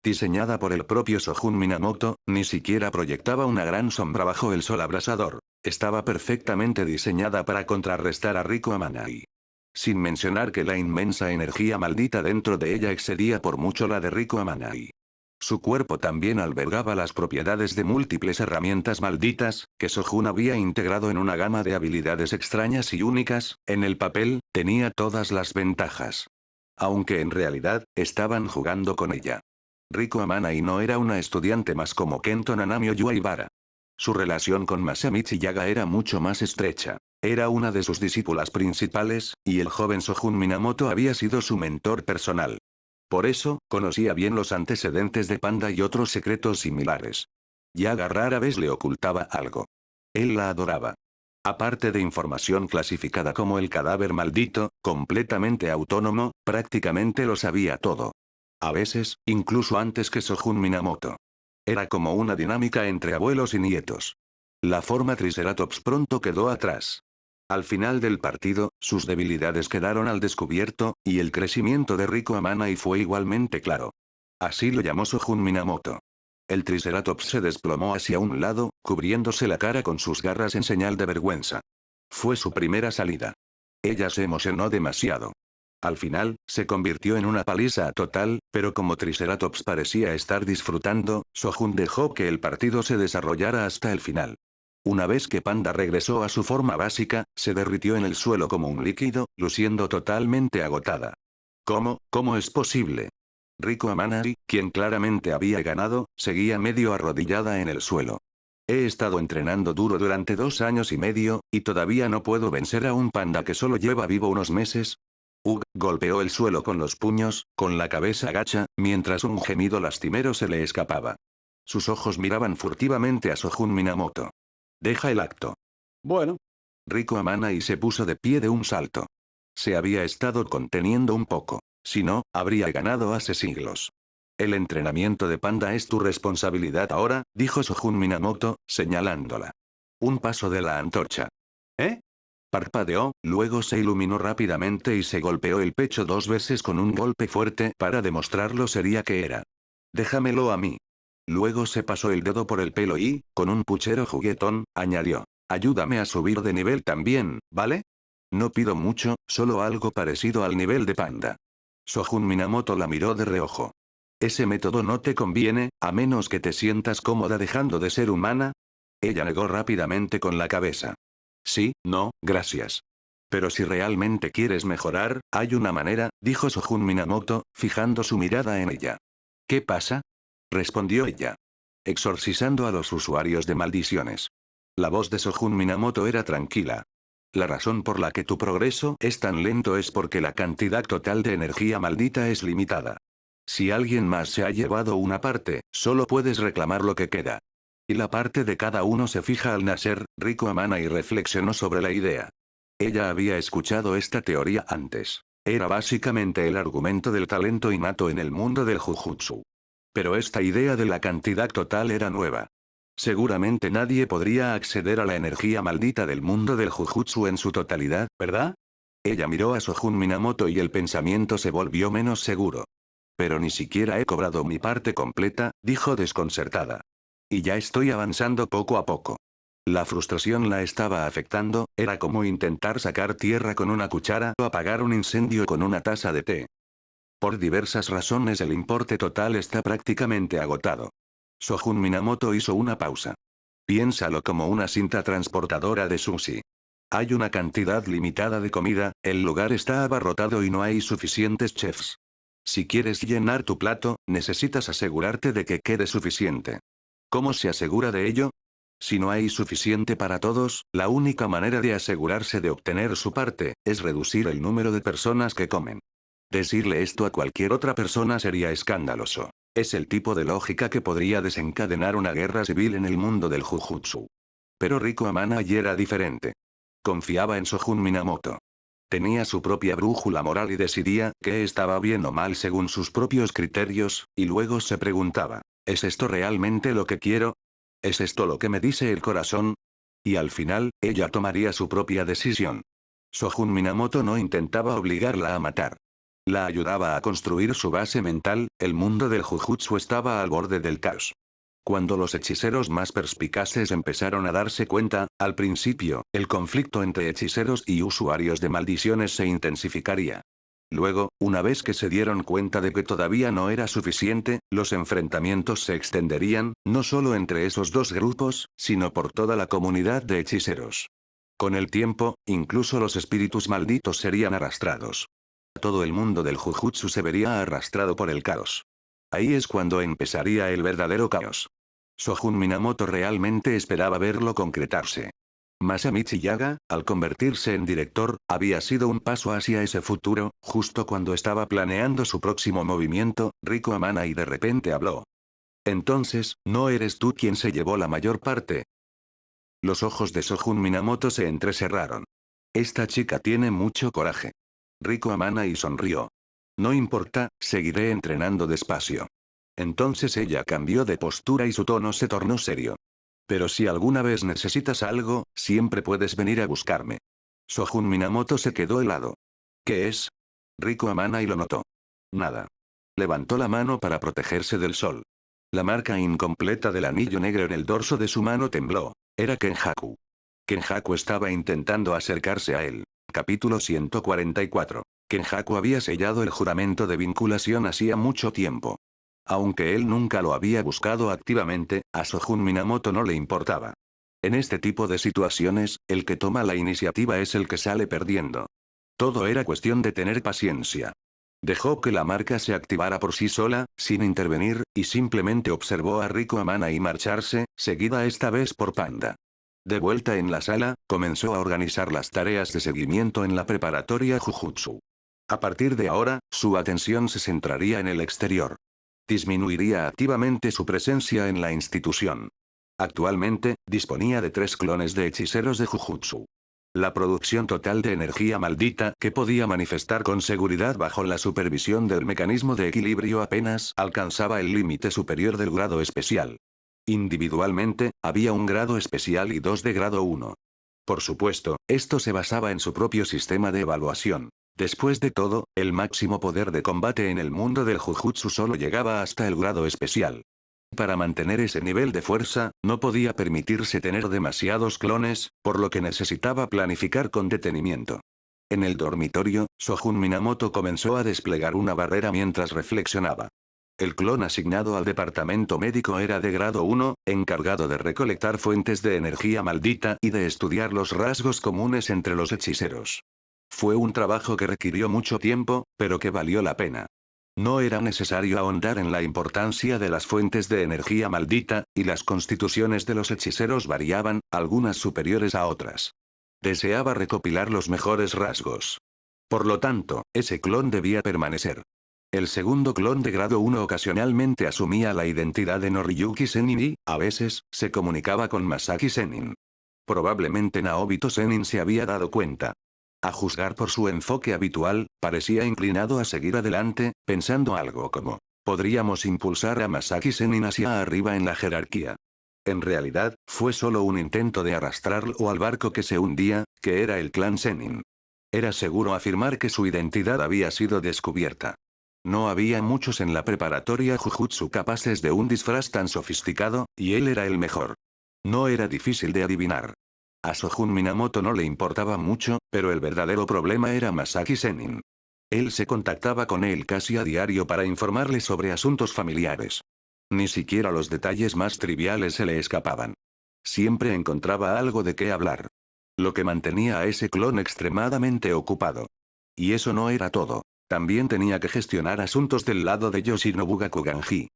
Diseñada por el propio Sojun Minamoto, ni siquiera proyectaba una gran sombra bajo el sol abrasador. Estaba perfectamente diseñada para contrarrestar a Riko Amanai. Sin mencionar que la inmensa energía maldita dentro de ella excedía por mucho la de Riko Amanai. Su cuerpo también albergaba las propiedades de múltiples herramientas malditas, que Sojun había integrado en una gama de habilidades extrañas y únicas, en el papel, tenía todas las ventajas. Aunque en realidad, estaban jugando con ella. Riko Amanai no era una estudiante más como Kento Nanami o Yuaibara. Su relación con Masamichi Yaga era mucho más estrecha. Era una de sus discípulas principales, y el joven Sojun Minamoto había sido su mentor personal. Por eso, conocía bien los antecedentes de Panda y otros secretos similares. Yaga rara vez le ocultaba algo. Él la adoraba. Aparte de información clasificada como el cadáver maldito, completamente autónomo, prácticamente lo sabía todo. A veces, incluso antes que Sojun Minamoto. Era como una dinámica entre abuelos y nietos. La forma Triceratops pronto quedó atrás. Al final del partido, sus debilidades quedaron al descubierto, y el crecimiento de Rico Amanai fue igualmente claro. Así lo llamó Sojun Minamoto. El Triceratops se desplomó hacia un lado, cubriéndose la cara con sus garras en señal de vergüenza. Fue su primera salida. Ella se emocionó demasiado. Al final, se convirtió en una paliza total, pero como Triceratops parecía estar disfrutando, Sojun dejó que el partido se desarrollara hasta el final. Una vez que Panda regresó a su forma básica, se derritió en el suelo como un líquido, luciendo totalmente agotada. ¿Cómo es posible? Rico Amanai, quien claramente había ganado, seguía medio arrodillada en el suelo. He estado entrenando duro durante 2 años y medio, y todavía no puedo vencer a un panda que solo lleva vivo unos meses. Golpeó el suelo con los puños, con la cabeza gacha, mientras un gemido lastimero se le escapaba. Sus ojos miraban furtivamente a Sojun Minamoto. Deja el acto. Bueno. Rico Amanai se puso de pie de un salto. Se había estado conteniendo un poco. Si no, habría ganado hace siglos. El entrenamiento de Panda es tu responsabilidad ahora, dijo Sojun Minamoto, señalándola. Un paso de la antorcha. ¿Eh? Parpadeó, luego se iluminó rápidamente y se golpeó el pecho 2 veces con un golpe fuerte para demostrar lo seria que era. Déjamelo a mí. Luego se pasó el dedo por el pelo y, con un puchero juguetón, añadió. Ayúdame a subir de nivel también, ¿vale? No pido mucho, solo algo parecido al nivel de Panda. Sojun Minamoto la miró de reojo. Ese método no te conviene, a menos que te sientas cómoda dejando de ser humana. Ella negó rápidamente con la cabeza. Sí, no, gracias. Pero si realmente quieres mejorar, hay una manera, dijo Sojun Minamoto, fijando su mirada en ella. ¿Qué pasa? Respondió ella. Exorcizando a los usuarios de maldiciones. La voz de Sojun Minamoto era tranquila. La razón por la que tu progreso es tan lento es porque la cantidad total de energía maldita es limitada. Si alguien más se ha llevado una parte, solo puedes reclamar lo que queda. Y la parte de cada uno se fija al nacer. Rico Amanai reflexionó sobre la idea. Ella había escuchado esta teoría antes. Era básicamente el argumento del talento innato en el mundo del Jujutsu. Pero esta idea de la cantidad total era nueva. Seguramente nadie podría acceder a la energía maldita del mundo del Jujutsu en su totalidad, ¿verdad? Ella miró a Sojun Minamoto y el pensamiento se volvió menos seguro. Pero ni siquiera he cobrado mi parte completa, dijo desconcertada. Y ya estoy avanzando poco a poco. La frustración la estaba afectando, era como intentar sacar tierra con una cuchara o apagar un incendio con una taza de té. Por diversas razones el importe total está prácticamente agotado. Sojun Minamoto hizo una pausa. Piénsalo como una cinta transportadora de sushi. Hay una cantidad limitada de comida, el lugar está abarrotado y no hay suficientes chefs. Si quieres llenar tu plato, necesitas asegurarte de que quede suficiente. ¿Cómo se asegura de ello? Si no hay suficiente para todos, la única manera de asegurarse de obtener su parte, es reducir el número de personas que comen. Decirle esto a cualquier otra persona sería escandaloso. Es el tipo de lógica que podría desencadenar una guerra civil en el mundo del Jujutsu. Pero Rico Amanai era diferente. Confiaba en Sojun Minamoto. Tenía su propia brújula moral y decidía qué estaba bien o mal según sus propios criterios, y luego se preguntaba, ¿es esto realmente lo que quiero? ¿Es esto lo que me dice el corazón? Y al final, ella tomaría su propia decisión. Sojun Minamoto no intentaba obligarla a matar. La ayudaba a construir su base mental, el mundo del Jujutsu estaba al borde del caos. Cuando los hechiceros más perspicaces empezaron a darse cuenta, al principio, el conflicto entre hechiceros y usuarios de maldiciones se intensificaría. Luego, una vez que se dieron cuenta de que todavía no era suficiente, los enfrentamientos se extenderían, no solo entre esos dos grupos, sino por toda la comunidad de hechiceros. Con el tiempo, incluso los espíritus malditos serían arrastrados. Todo el mundo del Jujutsu se vería arrastrado por el caos. Ahí es cuando empezaría el verdadero caos. Sojun Minamoto realmente esperaba verlo concretarse. Masamichi Yaga, al convertirse en director, había sido un paso hacia ese futuro, justo cuando estaba planeando su próximo movimiento, Rico Amanai de repente habló. Entonces, ¿no eres tú quien se llevó la mayor parte? Los ojos de Sojun Minamoto se entrecerraron. Esta chica tiene mucho coraje. Rico Amanai sonrió. No importa, seguiré entrenando despacio. Entonces ella cambió de postura y su tono se tornó serio. Pero si alguna vez necesitas algo, siempre puedes venir a buscarme. Sojun Minamoto se quedó helado. ¿Qué es? Riko Amanai lo notó. Nada. Levantó la mano para protegerse del sol. La marca incompleta del anillo negro en el dorso de su mano tembló. Era Kenjaku. Kenjaku estaba intentando acercarse a él. Capítulo 144. Kenjaku había sellado el juramento de vinculación hacía mucho tiempo. Aunque él nunca lo había buscado activamente, a Sojun Minamoto no le importaba. En este tipo de situaciones, el que toma la iniciativa es el que sale perdiendo. Todo era cuestión de tener paciencia. Dejó que la marca se activara por sí sola, sin intervenir, y simplemente observó a Riko Amanai marcharse, seguida esta vez por Panda. De vuelta en la sala, comenzó a organizar las tareas de seguimiento en la preparatoria Jujutsu. A partir de ahora, su atención se centraría en el exterior. Disminuiría activamente su presencia en la institución. Actualmente, disponía de 3 clones de hechiceros de Jujutsu. La producción total de energía maldita que podía manifestar con seguridad bajo la supervisión del mecanismo de equilibrio apenas alcanzaba el límite superior del grado especial. Individualmente, había un grado especial y 2 de grado 1. Por supuesto, esto se basaba en su propio sistema de evaluación. Después de todo, el máximo poder de combate en el mundo del Jujutsu solo llegaba hasta el grado especial. Para mantener ese nivel de fuerza, no podía permitirse tener demasiados clones, por lo que necesitaba planificar con detenimiento. En el dormitorio, Sojun Minamoto comenzó a desplegar una barrera mientras reflexionaba. El clon asignado al departamento médico era de grado 1, encargado de recolectar fuentes de energía maldita y de estudiar los rasgos comunes entre los hechiceros. Fue un trabajo que requirió mucho tiempo, pero que valió la pena. No era necesario ahondar en la importancia de las fuentes de energía maldita, y las constituciones de los hechiceros variaban, algunas superiores a otras. Deseaba recopilar los mejores rasgos. Por lo tanto, ese clon debía permanecer. El segundo clon de grado 1 ocasionalmente asumía la identidad de Noriyuki Sennin y, a veces, se comunicaba con Masaki Sennin. Probablemente Naobito Sennin se había dado cuenta. A juzgar por su enfoque habitual, parecía inclinado a seguir adelante, pensando algo como, podríamos impulsar a Masaki Sennin hacia arriba en la jerarquía. En realidad, fue solo un intento de arrastrarlo al barco que se hundía, que era el clan Sennin. Era seguro afirmar que su identidad había sido descubierta. No había muchos en la preparatoria Jujutsu capaces de un disfraz tan sofisticado, y él era el mejor. No era difícil de adivinar. A Sojun Minamoto no le importaba mucho, pero el verdadero problema era Masaki Sennin. Él se contactaba con él casi a diario para informarle sobre asuntos familiares. Ni siquiera los detalles más triviales se le escapaban. Siempre encontraba algo de qué hablar. Lo que mantenía a ese clon extremadamente ocupado. Y eso no era todo. También tenía que gestionar asuntos del lado de Yoshinobu Gakuganji.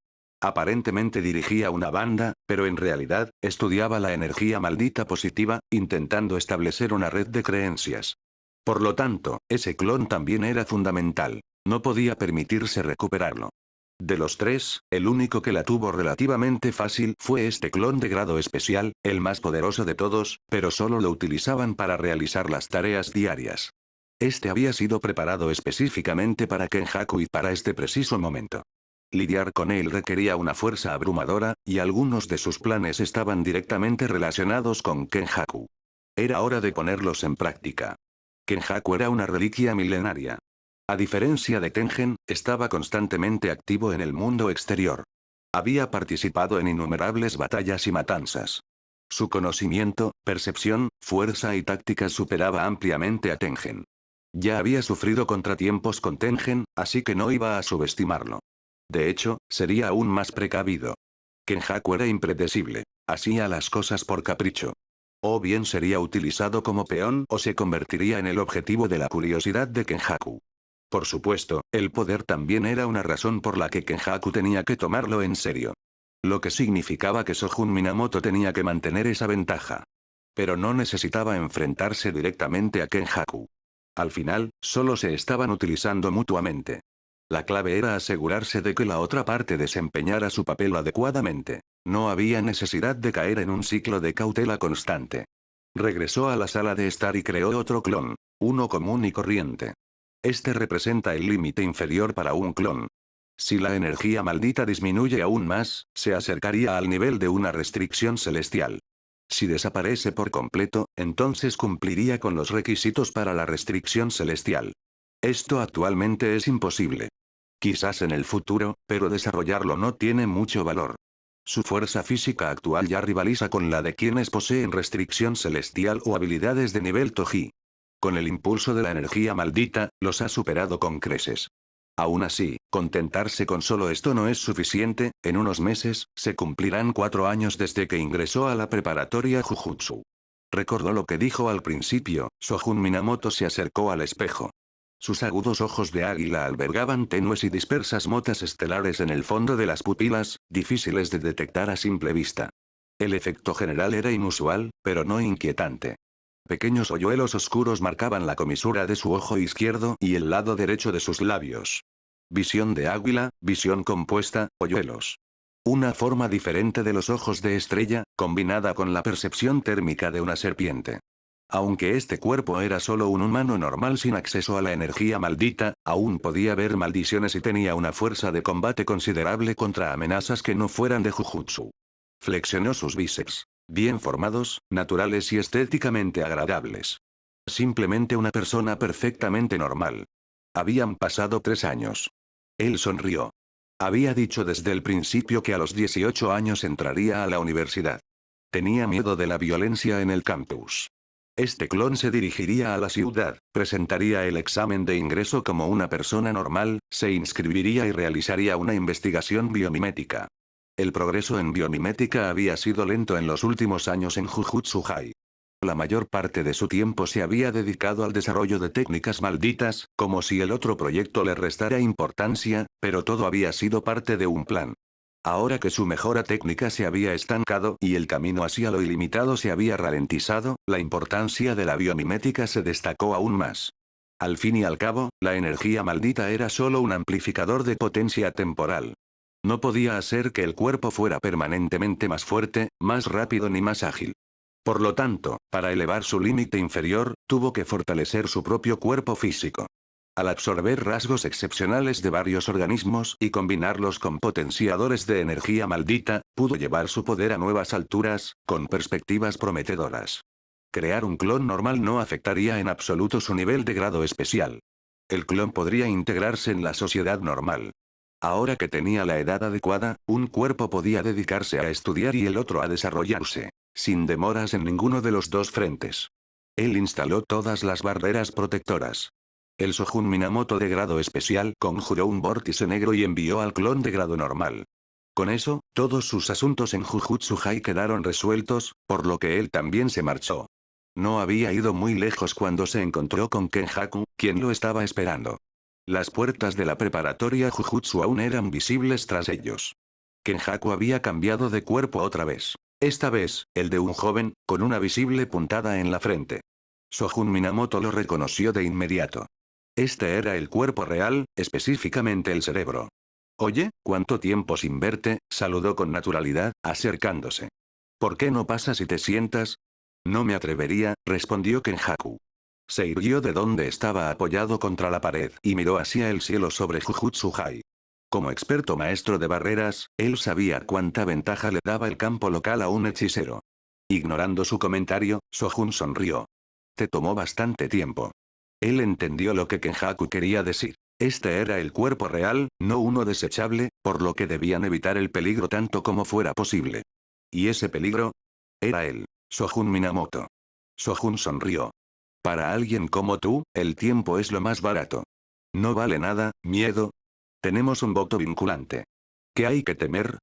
Aparentemente dirigía una banda, pero en realidad, estudiaba la energía maldita positiva, intentando establecer una red de creencias. Por lo tanto, ese clon también era fundamental. No podía permitirse recuperarlo. De los 3, el único que la tuvo relativamente fácil fue este clon de grado especial, el más poderoso de todos, pero solo lo utilizaban para realizar las tareas diarias. Este había sido preparado específicamente para Kenjaku y para este preciso momento. Lidiar con él requería una fuerza abrumadora, y algunos de sus planes estaban directamente relacionados con Kenjaku. Era hora de ponerlos en práctica. Kenjaku era una reliquia milenaria. A diferencia de Tengen, estaba constantemente activo en el mundo exterior. Había participado en innumerables batallas y matanzas. Su conocimiento, percepción, fuerza y tácticas superaba ampliamente a Tengen. Ya había sufrido contratiempos con Tengen, así que no iba a subestimarlo. De hecho, sería aún más precavido. Kenjaku era impredecible. Hacía las cosas por capricho. O bien sería utilizado como peón o se convertiría en el objetivo de la curiosidad de Kenjaku. Por supuesto, el poder también era una razón por la que Kenjaku tenía que tomarlo en serio. Lo que significaba que Sojun Minamoto tenía que mantener esa ventaja. Pero no necesitaba enfrentarse directamente a Kenjaku. Al final, solo se estaban utilizando mutuamente. La clave era asegurarse de que la otra parte desempeñara su papel adecuadamente. No había necesidad de caer en un ciclo de cautela constante. Regresó a la sala de estar y creó otro clon, uno común y corriente. Este representa el límite inferior para un clon. Si la energía maldita disminuye aún más, se acercaría al nivel de una restricción celestial. Si desaparece por completo, entonces cumpliría con los requisitos para la restricción celestial. Esto actualmente es imposible. Quizás en el futuro, pero desarrollarlo no tiene mucho valor. Su fuerza física actual ya rivaliza con la de quienes poseen restricción celestial o habilidades de nivel Toji. Con el impulso de la energía maldita, los ha superado con creces. Aún así, contentarse con solo esto no es suficiente. En unos meses, se cumplirán 4 años desde que ingresó a la preparatoria Jujutsu. Recordó lo que dijo al principio. Shogun Minamoto se acercó al espejo. Sus agudos ojos de águila albergaban tenues y dispersas motas estelares en el fondo de las pupilas, difíciles de detectar a simple vista. El efecto general era inusual, pero no inquietante. Pequeños hoyuelos oscuros marcaban la comisura de su ojo izquierdo y el lado derecho de sus labios. Visión de águila, visión compuesta, hoyuelos. Una forma diferente de los ojos de estrella, combinada con la percepción térmica de una serpiente. Aunque este cuerpo era solo un humano normal sin acceso a la energía maldita, aún podía ver maldiciones y tenía una fuerza de combate considerable contra amenazas que no fueran de Jujutsu. Flexionó sus bíceps. Bien formados, naturales y estéticamente agradables. Simplemente una persona perfectamente normal. Habían pasado 3 años. Él sonrió. Había dicho desde el principio que a los 18 años entraría a la universidad. Tenía miedo de la violencia en el campus. Este clon se dirigiría a la ciudad, presentaría el examen de ingreso como una persona normal, se inscribiría y realizaría una investigación biomimética. El progreso en biomimética había sido lento en los últimos años en Jujutsu High. La mayor parte de su tiempo se había dedicado al desarrollo de técnicas malditas, como si el otro proyecto le restara importancia, pero todo había sido parte de un plan. Ahora que su mejora técnica se había estancado y el camino hacia lo ilimitado se había ralentizado, la importancia de la biomimética se destacó aún más. Al fin y al cabo, la energía maldita era solo un amplificador de potencia temporal. No podía hacer que el cuerpo fuera permanentemente más fuerte, más rápido ni más ágil. Por lo tanto, para elevar su límite inferior, tuvo que fortalecer su propio cuerpo físico. Al absorber rasgos excepcionales de varios organismos y combinarlos con potenciadores de energía maldita, pudo llevar su poder a nuevas alturas, con perspectivas prometedoras. Crear un clon normal no afectaría en absoluto su nivel de grado especial. El clon podría integrarse en la sociedad normal. Ahora que tenía la edad adecuada, un cuerpo podía dedicarse a estudiar y el otro a desarrollarse, sin demoras en ninguno de los dos frentes. Él instaló todas las barreras protectoras. El Shogun Minamoto de grado especial conjuró un vórtice negro y envió al clon de grado normal. Con eso, todos sus asuntos en Jujutsu High quedaron resueltos, por lo que él también se marchó. No había ido muy lejos cuando se encontró con Kenjaku, quien lo estaba esperando. Las puertas de la preparatoria Jujutsu aún eran visibles tras ellos. Kenjaku había cambiado de cuerpo otra vez. Esta vez, el de un joven, con una visible puntada en la frente. Shogun Minamoto lo reconoció de inmediato. Este era el cuerpo real, específicamente el cerebro. Oye, ¿cuánto tiempo sin verte? Saludó con naturalidad, acercándose. ¿Por qué no pasas y te sientas? No me atrevería, respondió Kenjaku. Se irguió de donde estaba apoyado contra la pared y miró hacia el cielo sobre Jujutsu High. Como experto maestro de barreras, él sabía cuánta ventaja le daba el campo local a un hechicero. Ignorando su comentario, Shogun sonrió. Te tomó bastante tiempo. Él entendió lo que Kenjaku quería decir. Este era el cuerpo real, no uno desechable, por lo que debían evitar el peligro tanto como fuera posible. ¿Y ese peligro? Era él, Shogun Minamoto. Shogun sonrió. Para alguien como tú, el tiempo es lo más barato. No vale nada, miedo. Tenemos un voto vinculante. ¿Qué hay que temer?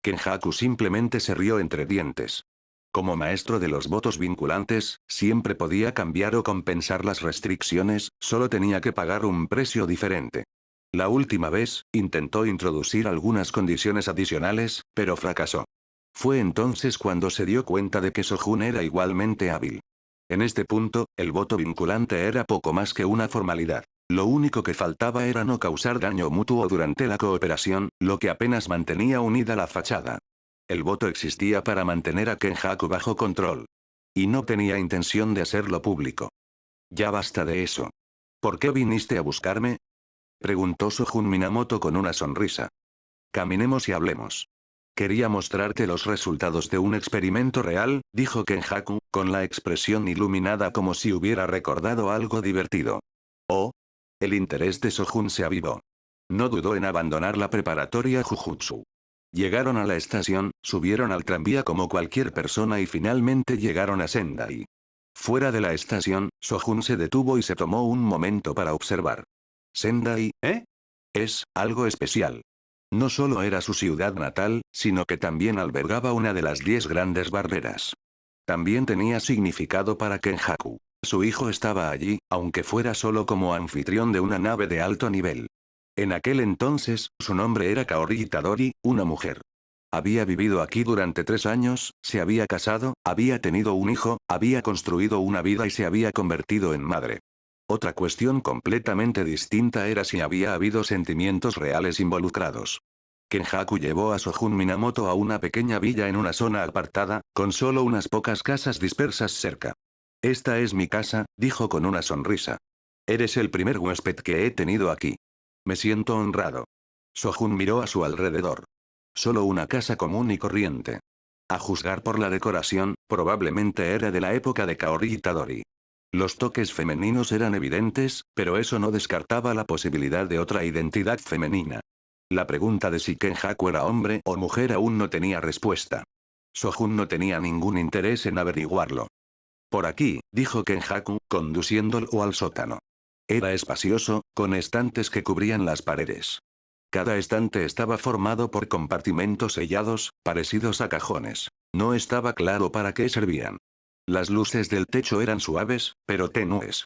Kenjaku simplemente se rió entre dientes. Como maestro de los votos vinculantes, siempre podía cambiar o compensar las restricciones, solo tenía que pagar un precio diferente. La última vez, intentó introducir algunas condiciones adicionales, pero fracasó. Fue entonces cuando se dio cuenta de que Shogun era igualmente hábil. En este punto, el voto vinculante era poco más que una formalidad. Lo único que faltaba era no causar daño mutuo durante la cooperación, lo que apenas mantenía unida la fachada. El voto existía para mantener a Kenjaku bajo control. Y no tenía intención de hacerlo público. Ya basta de eso. ¿Por qué viniste a buscarme? Preguntó Shogun Minamoto con una sonrisa. Caminemos y hablemos. Quería mostrarte los resultados de un experimento real, dijo Kenjaku, con la expresión iluminada como si hubiera recordado algo divertido. Oh. El interés de Shogun se avivó. No dudó en abandonar la preparatoria Jujutsu. Llegaron a la estación, subieron al tranvía como cualquier persona y finalmente llegaron a Sendai. Fuera de la estación, Shogun se detuvo y se tomó un momento para observar. Sendai, ¿eh? Es algo especial. No solo era su ciudad natal, sino que también albergaba una de las 10 grandes barreras. También tenía significado para Kenjaku. Su hijo estaba allí, aunque fuera solo como anfitrión de una nave de alto nivel. En aquel entonces, su nombre era Kaori Itadori, una mujer. Había vivido aquí durante 3 años, se había casado, había tenido un hijo, había construido una vida y se había convertido en madre. Otra cuestión completamente distinta era si había habido sentimientos reales involucrados. Kenjaku llevó a Shogun Minamoto a una pequeña villa en una zona apartada, con solo unas pocas casas dispersas cerca. Esta es mi casa, dijo con una sonrisa. Eres el primer huésped que he tenido aquí. Me siento honrado. Shogun miró a su alrededor. Solo una casa común y corriente. A juzgar por la decoración, probablemente era de la época de Kaori Itadori. Los toques femeninos eran evidentes, pero eso no descartaba la posibilidad de otra identidad femenina. La pregunta de si Kenjaku era hombre o mujer aún no tenía respuesta. Shogun no tenía ningún interés en averiguarlo. Por aquí, dijo Kenjaku, conduciéndolo al sótano. Era espacioso, con estantes que cubrían las paredes. Cada estante estaba formado por compartimentos sellados, parecidos a cajones. No estaba claro para qué servían. Las luces del techo eran suaves, pero tenues.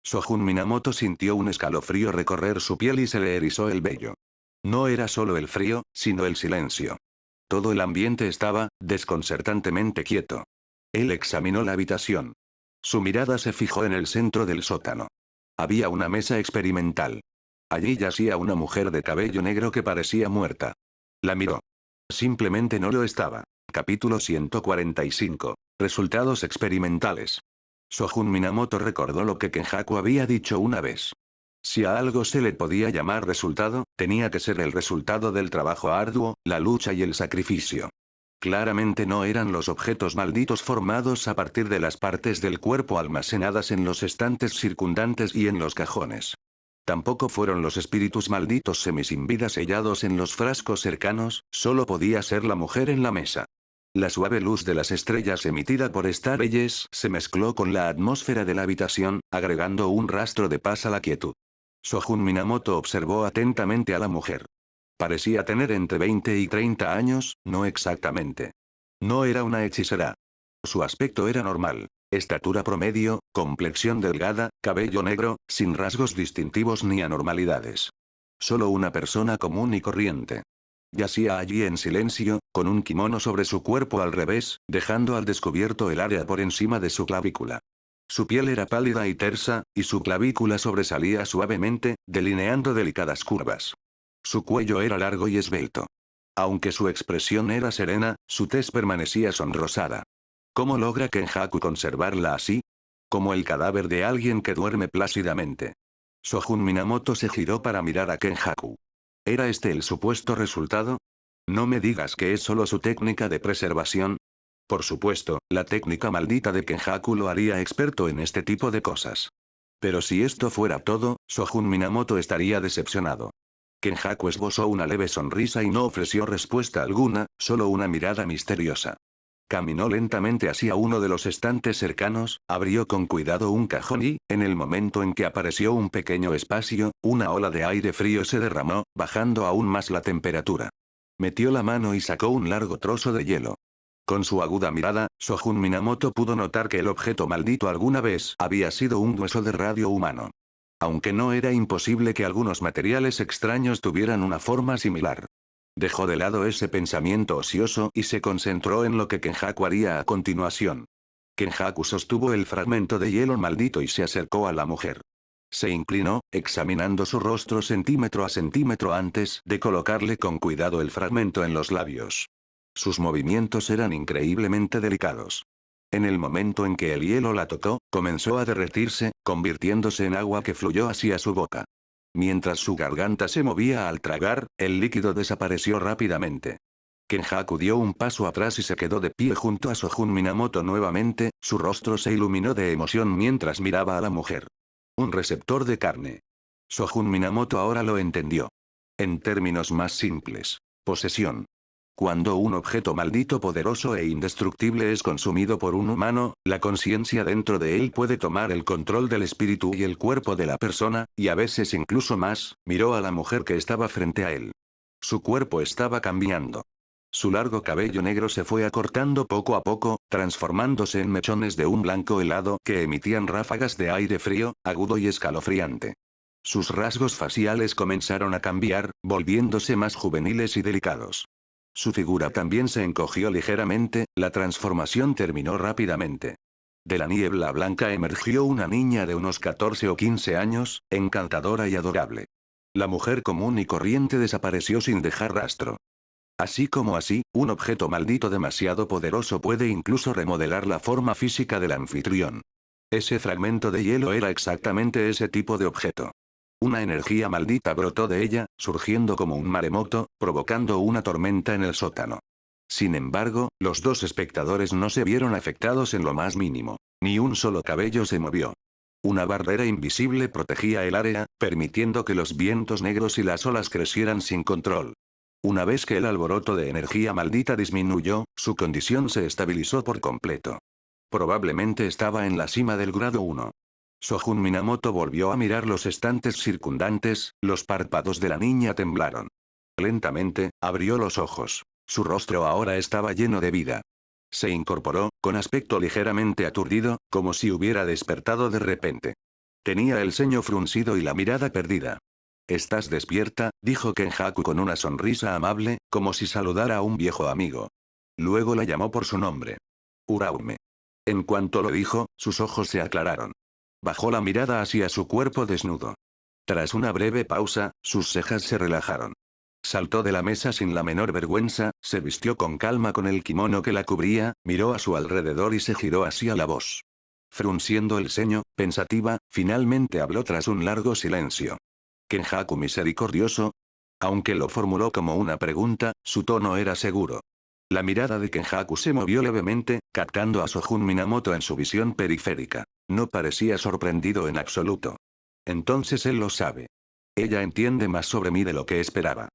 Shogun Minamoto sintió un escalofrío recorrer su piel y se le erizó el vello. No era solo el frío, sino el silencio. Todo el ambiente estaba, desconcertantemente quieto. Él examinó la habitación. Su mirada se fijó en el centro del sótano. Había una mesa experimental. Allí yacía una mujer de cabello negro que parecía muerta. La miró. Simplemente no lo estaba. Capítulo 145. Resultados experimentales. Shogun Minamoto recordó lo que Kenjaku había dicho una vez. Si a algo se le podía llamar resultado, tenía que ser el resultado del trabajo arduo, la lucha y el sacrificio. Claramente no eran los objetos malditos formados a partir de las partes del cuerpo almacenadas en los estantes circundantes y en los cajones. Tampoco fueron los espíritus malditos semi-sin vida sellados en los frascos cercanos, solo podía ser la mujer en la mesa. La suave luz de las estrellas emitida por Starbelles se mezcló con la atmósfera de la habitación, agregando un rastro de paz a la quietud. Shogun Minamoto observó atentamente a la mujer. Parecía tener entre 20 y 30 años, no exactamente. No era una hechicera. Su aspecto era normal. Estatura promedio, complexión delgada, cabello negro, sin rasgos distintivos ni anormalidades. Solo una persona común y corriente. Yacía allí en silencio, con un kimono sobre su cuerpo al revés, dejando al descubierto el área por encima de su clavícula. Su piel era pálida y tersa, y su clavícula sobresalía suavemente, delineando delicadas curvas. Su cuello era largo y esbelto. Aunque su expresión era serena, su tez permanecía sonrosada. ¿Cómo logra Kenjaku conservarla así? Como el cadáver de alguien que duerme plácidamente. Shogun Minamoto se giró para mirar a Kenjaku. ¿Era este el supuesto resultado? No me digas que es solo su técnica de preservación. Por supuesto, la técnica maldita de Kenjaku lo haría experto en este tipo de cosas. Pero si esto fuera todo, Shogun Minamoto estaría decepcionado. Kenjaku esbozó una leve sonrisa y no ofreció respuesta alguna, solo una mirada misteriosa. Caminó lentamente hacia uno de los estantes cercanos, abrió con cuidado un cajón y, en el momento en que apareció un pequeño espacio, una ola de aire frío se derramó, bajando aún más la temperatura. Metió la mano y sacó un largo trozo de hielo. Con su aguda mirada, Shogun Minamoto pudo notar que el objeto maldito alguna vez había sido un hueso de radio humano. Aunque no era imposible que algunos materiales extraños tuvieran una forma similar. Dejó de lado ese pensamiento ocioso y se concentró en lo que Kenjaku haría a continuación. Kenjaku sostuvo el fragmento de hielo maldito y se acercó a la mujer. Se inclinó, examinando su rostro centímetro a centímetro antes de colocarle con cuidado el fragmento en los labios. Sus movimientos eran increíblemente delicados. En el momento en que el hielo la tocó, comenzó a derretirse, convirtiéndose en agua que fluyó hacia su boca. Mientras su garganta se movía al tragar, el líquido desapareció rápidamente. Kenjaku dio un paso atrás y se quedó de pie junto a Sojun Minamoto nuevamente, su rostro se iluminó de emoción mientras miraba a la mujer. Un receptor de carne. Sojun Minamoto ahora lo entendió. En términos más simples. Posesión. Cuando un objeto maldito poderoso e indestructible es consumido por un humano, la conciencia dentro de él puede tomar el control del espíritu y el cuerpo de la persona, y a veces incluso más. Miró a la mujer que estaba frente a él. Su cuerpo estaba cambiando. Su largo cabello negro se fue acortando poco a poco, transformándose en mechones de un blanco helado que emitían ráfagas de aire frío, agudo y escalofriante. Sus rasgos faciales comenzaron a cambiar, volviéndose más juveniles y delicados. Su figura también se encogió ligeramente, la transformación terminó rápidamente. De la niebla blanca emergió una niña de unos 14 o 15 años, encantadora y adorable. La mujer común y corriente desapareció sin dejar rastro. Así como así, un objeto maldito demasiado poderoso puede incluso remodelar la forma física del anfitrión. Ese fragmento de hielo era exactamente ese tipo de objeto. Una energía maldita brotó de ella, surgiendo como un maremoto, provocando una tormenta en el sótano. Sin embargo, los dos espectadores no se vieron afectados en lo más mínimo. Ni un solo cabello se movió. Una barrera invisible protegía el área, permitiendo que los vientos negros y las olas crecieran sin control. Una vez que el alboroto de energía maldita disminuyó, su condición se estabilizó por completo. Probablemente estaba en la cima del grado 1. Sojun Minamoto volvió a mirar los estantes circundantes, los párpados de la niña temblaron. Lentamente, abrió los ojos. Su rostro ahora estaba lleno de vida. Se incorporó, con aspecto ligeramente aturdido, como si hubiera despertado de repente. Tenía el ceño fruncido y la mirada perdida. «¿Estás despierta?», dijo Kenjaku con una sonrisa amable, como si saludara a un viejo amigo. Luego la llamó por su nombre. Uraume. En cuanto lo dijo, sus ojos se aclararon. Bajó la mirada hacia su cuerpo desnudo. Tras una breve pausa, sus cejas se relajaron. Saltó de la mesa sin la menor vergüenza, se vistió con calma con el kimono que la cubría, miró a su alrededor y se giró hacia la voz. Frunciendo el ceño, pensativa, finalmente habló tras un largo silencio. «¿Kenjaku misericordioso?». Aunque lo formuló como una pregunta, su tono era seguro. La mirada de Kenjaku se movió levemente, captando a Sojun Minamoto en su visión periférica. No parecía sorprendido en absoluto. Entonces él lo sabe. Ella entiende más sobre mí de lo que esperaba.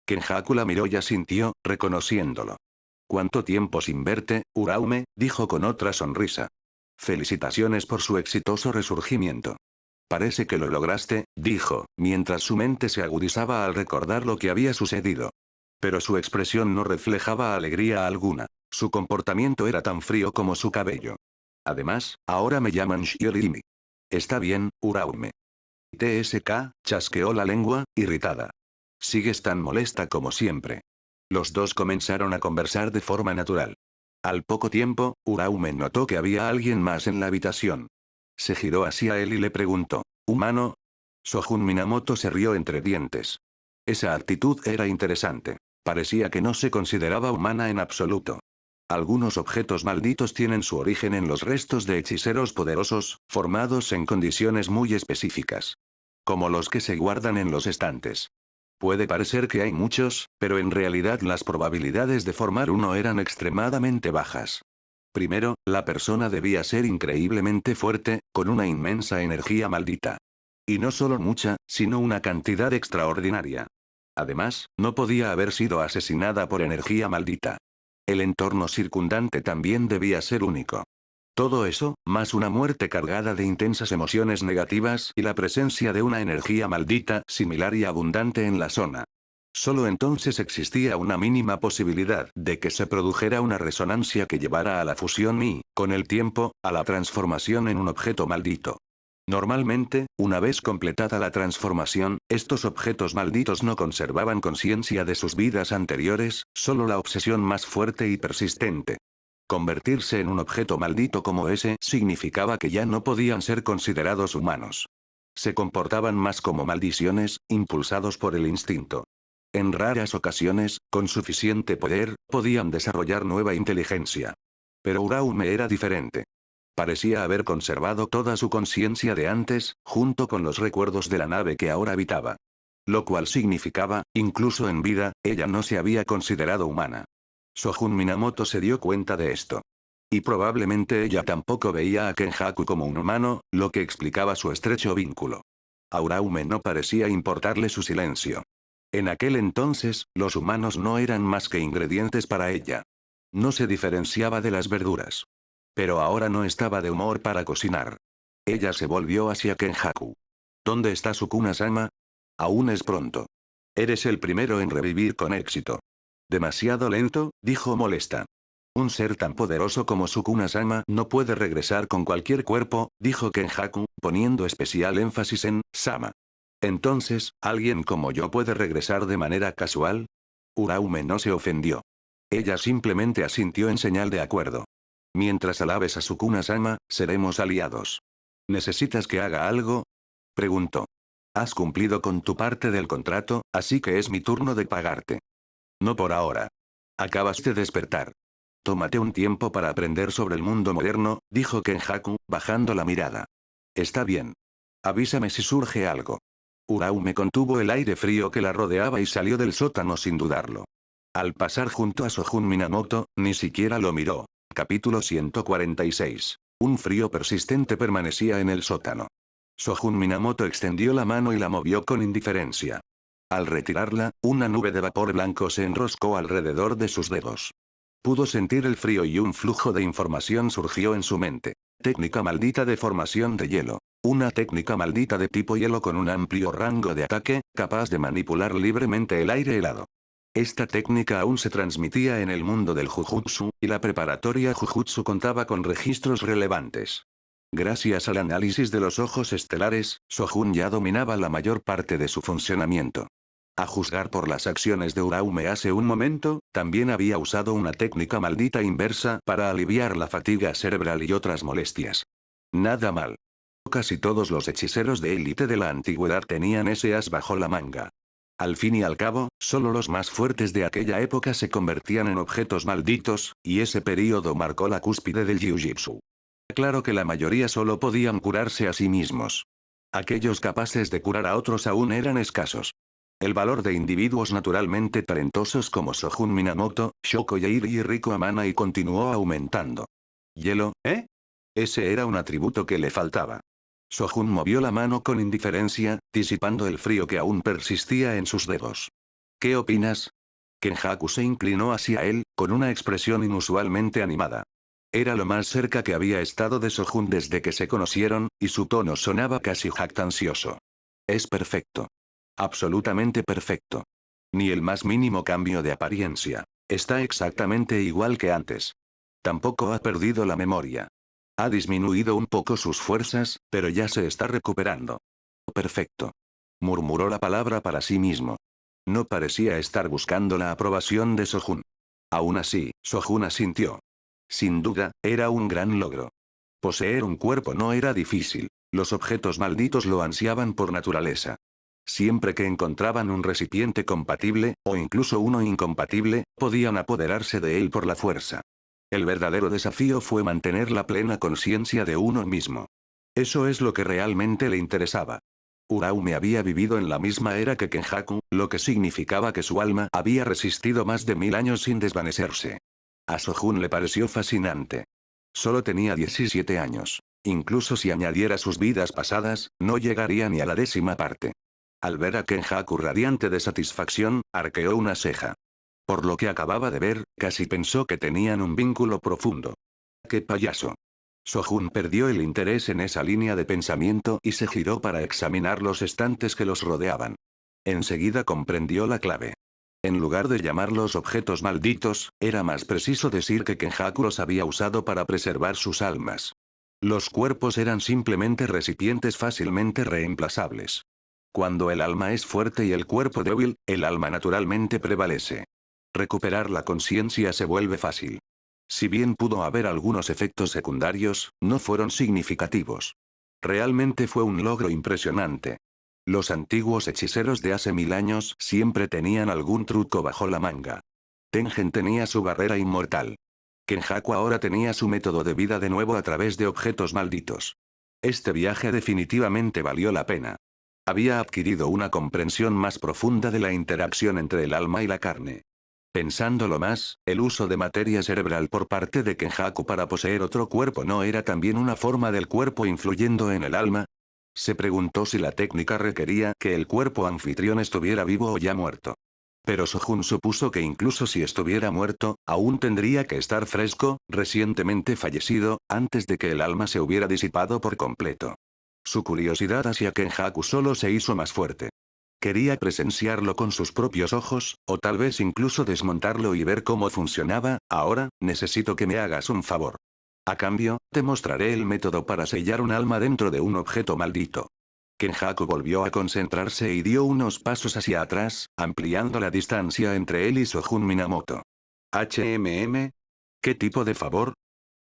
Kenjaku la miró y asintió, reconociéndolo. «¿Cuánto tiempo sin verte, Uraume?», dijo con otra sonrisa. «Felicitaciones por su exitoso resurgimiento». «Parece que lo lograste», dijo, mientras su mente se agudizaba al recordar lo que había sucedido. Pero su expresión no reflejaba alegría alguna. Su comportamiento era tan frío como su cabello. «Además, ahora me llaman Shiorimi». «Está bien, Uraume». TSK, chasqueó la lengua, irritada. «Sigues tan molesta como siempre». Los dos comenzaron a conversar de forma natural. Al poco tiempo, Uraume notó que había alguien más en la habitación. Se giró hacia él y le preguntó: «¿Humano?». Sojun Minamoto se rió entre dientes. Esa actitud era interesante. Parecía que no se consideraba humana en absoluto. Algunos objetos malditos tienen su origen en los restos de hechiceros poderosos, formados en condiciones muy específicas. Como los que se guardan en los estantes. Puede parecer que hay muchos, pero en realidad las probabilidades de formar uno eran extremadamente bajas. Primero, la persona debía ser increíblemente fuerte, con una inmensa energía maldita. Y no solo mucha, sino una cantidad extraordinaria. Además, no podía haber sido asesinada por energía maldita. El entorno circundante también debía ser único. Todo eso, más una muerte cargada de intensas emociones negativas y la presencia de una energía maldita similar y abundante en la zona. Solo entonces existía una mínima posibilidad de que se produjera una resonancia que llevara a la fusión y, con el tiempo, a la transformación en un objeto maldito. Normalmente, una vez completada la transformación, estos objetos malditos no conservaban conciencia de sus vidas anteriores, solo la obsesión más fuerte y persistente. Convertirse en un objeto maldito como ese significaba que ya no podían ser considerados humanos. Se comportaban más como maldiciones, impulsados por el instinto. En raras ocasiones, con suficiente poder, podían desarrollar nueva inteligencia. Pero Uraume era diferente. Parecía haber conservado toda su conciencia de antes, junto con los recuerdos de la nave que ahora habitaba. Lo cual significaba, incluso en vida, ella no se había considerado humana. Sojun Minamoto se dio cuenta de esto. Y probablemente ella tampoco veía a Kenjaku como un humano, lo que explicaba su estrecho vínculo. A Uraume no parecía importarle su silencio. En aquel entonces, los humanos no eran más que ingredientes para ella. No se diferenciaba de las verduras. Pero ahora no estaba de humor para cocinar. Ella se volvió hacia Kenjaku. ¿Dónde está Sukuna-sama? Aún es pronto. Eres el primero en revivir con éxito. Demasiado lento, dijo molesta. Un ser tan poderoso como Sukuna-sama no puede regresar con cualquier cuerpo, dijo Kenjaku, poniendo especial énfasis en sama. Entonces, ¿alguien como yo puede regresar de manera casual? Uraume no se ofendió. Ella simplemente asintió en señal de acuerdo. Mientras alabes a Sukuna-sama, seremos aliados. ¿Necesitas que haga algo? Preguntó. Has cumplido con tu parte del contrato, así que es mi turno de pagarte. No por ahora. Acabas de despertar. Tómate un tiempo para aprender sobre el mundo moderno, dijo Kenjaku, bajando la mirada. Está bien. Avísame si surge algo. Uraume contuvo el aire frío que la rodeaba y salió del sótano sin dudarlo. Al pasar junto a Sojun Minamoto, ni siquiera lo miró. Capítulo 146. Un frío persistente permanecía en el sótano. Sojun Minamoto extendió la mano y la movió con indiferencia. Al retirarla, una nube de vapor blanco se enroscó alrededor de sus dedos. Pudo sentir el frío y un flujo de información surgió en su mente. Técnica maldita de formación de hielo. Una técnica maldita de tipo hielo con un amplio rango de ataque, capaz de manipular libremente el aire helado. Esta técnica aún se transmitía en el mundo del Jujutsu, y la preparatoria Jujutsu contaba con registros relevantes. Gracias al análisis de los ojos estelares, Sojun ya dominaba la mayor parte de su funcionamiento. A juzgar por las acciones de Uraume hace un momento, también había usado una técnica maldita inversa para aliviar la fatiga cerebral y otras molestias. Nada mal. Casi todos los hechiceros de élite de la antigüedad tenían ese as bajo la manga. Al fin y al cabo, solo los más fuertes de aquella época se convertían en objetos malditos, y ese período marcó la cúspide del Jiu-Jitsu. Claro que la mayoría solo podían curarse a sí mismos. Aquellos capaces de curar a otros aún eran escasos. El valor de individuos naturalmente talentosos como Sojun Minamoto, Shoko Yairi y Riko Amana continuó aumentando. ¿Hielo, eh? Ese era un atributo que le faltaba. Sojun movió la mano con indiferencia, disipando el frío que aún persistía en sus dedos. ¿Qué opinas? Kenjaku se inclinó hacia él, con una expresión inusualmente animada. Era lo más cerca que había estado de Sojun desde que se conocieron, y su tono sonaba casi jactancioso. Es perfecto. Absolutamente perfecto. Ni el más mínimo cambio de apariencia. Está exactamente igual que antes. Tampoco ha perdido la memoria. Ha disminuido un poco sus fuerzas, pero ya se está recuperando. Perfecto. Murmuró la palabra para sí mismo. No parecía estar buscando la aprobación de Sojun. Aún así, Sojun asintió. Sin duda, era un gran logro. Poseer un cuerpo no era difícil. Los objetos malditos lo ansiaban por naturaleza. Siempre que encontraban un recipiente compatible, o incluso uno incompatible, podían apoderarse de él por la fuerza. El verdadero desafío fue mantener la plena conciencia de uno mismo. Eso es lo que realmente le interesaba. Uraume había vivido en la misma era que Kenjaku, lo que significaba que su alma había resistido más de 1000 años sin desvanecerse. A Sojun le pareció fascinante. Solo tenía 17 años. Incluso si añadiera sus vidas pasadas, no llegaría ni a la 10ª parte. Al ver a Kenjaku radiante de satisfacción, arqueó una ceja. Por lo que acababa de ver, casi pensó que tenían un vínculo profundo. ¡Qué payaso! Sojun perdió el interés en esa línea de pensamiento y se giró para examinar los estantes que los rodeaban. Enseguida comprendió la clave. En lugar de llamarlos objetos malditos, era más preciso decir que Kenjaku los había usado para preservar sus almas. Los cuerpos eran simplemente recipientes fácilmente reemplazables. Cuando el alma es fuerte y el cuerpo débil, el alma naturalmente prevalece. Recuperar la conciencia se vuelve fácil. Si bien pudo haber algunos efectos secundarios, no fueron significativos. Realmente fue un logro impresionante. Los antiguos hechiceros de hace 1000 años siempre tenían algún truco bajo la manga. Tengen tenía su barrera inmortal. Kenjaku ahora tenía su método de vida de nuevo a través de objetos malditos. Este viaje definitivamente valió la pena. Había adquirido una comprensión más profunda de la interacción entre el alma y la carne. Pensándolo más, el uso de materia cerebral por parte de Kenjaku para poseer otro cuerpo no era también una forma del cuerpo influyendo en el alma. Se preguntó si la técnica requería que el cuerpo anfitrión estuviera vivo o ya muerto. Pero Sojun supuso que incluso si estuviera muerto, aún tendría que estar fresco, recientemente fallecido, antes de que el alma se hubiera disipado por completo. Su curiosidad hacia Kenjaku solo se hizo más fuerte. Quería presenciarlo con sus propios ojos, o tal vez incluso desmontarlo y ver cómo funcionaba. Ahora, necesito que me hagas un favor. A cambio, te mostraré el método para sellar un alma dentro de un objeto maldito. Kenjaku volvió a concentrarse y dio unos pasos hacia atrás, ampliando la distancia entre él y Sojun Minamoto. ¿Qué tipo de favor?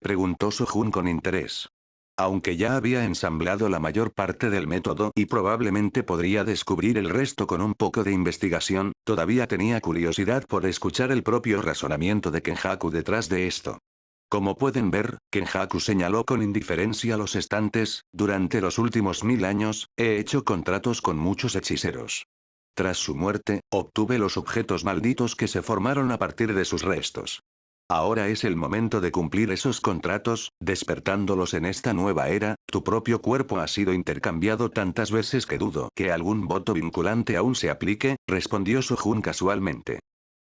Preguntó Sojun con interés. Aunque ya había ensamblado la mayor parte del método y probablemente podría descubrir el resto con un poco de investigación, todavía tenía curiosidad por escuchar el propio razonamiento de Kenjaku detrás de esto. Como pueden ver, Kenjaku señaló con indiferencia los estantes. Durante los últimos 1000 años, he hecho contratos con muchos hechiceros. Tras su muerte, obtuve los objetos malditos que se formaron a partir de sus restos. Ahora es el momento de cumplir esos contratos, despertándolos en esta nueva era. Tu propio cuerpo ha sido intercambiado tantas veces que dudo que algún voto vinculante aún se aplique, respondió Sojun casualmente.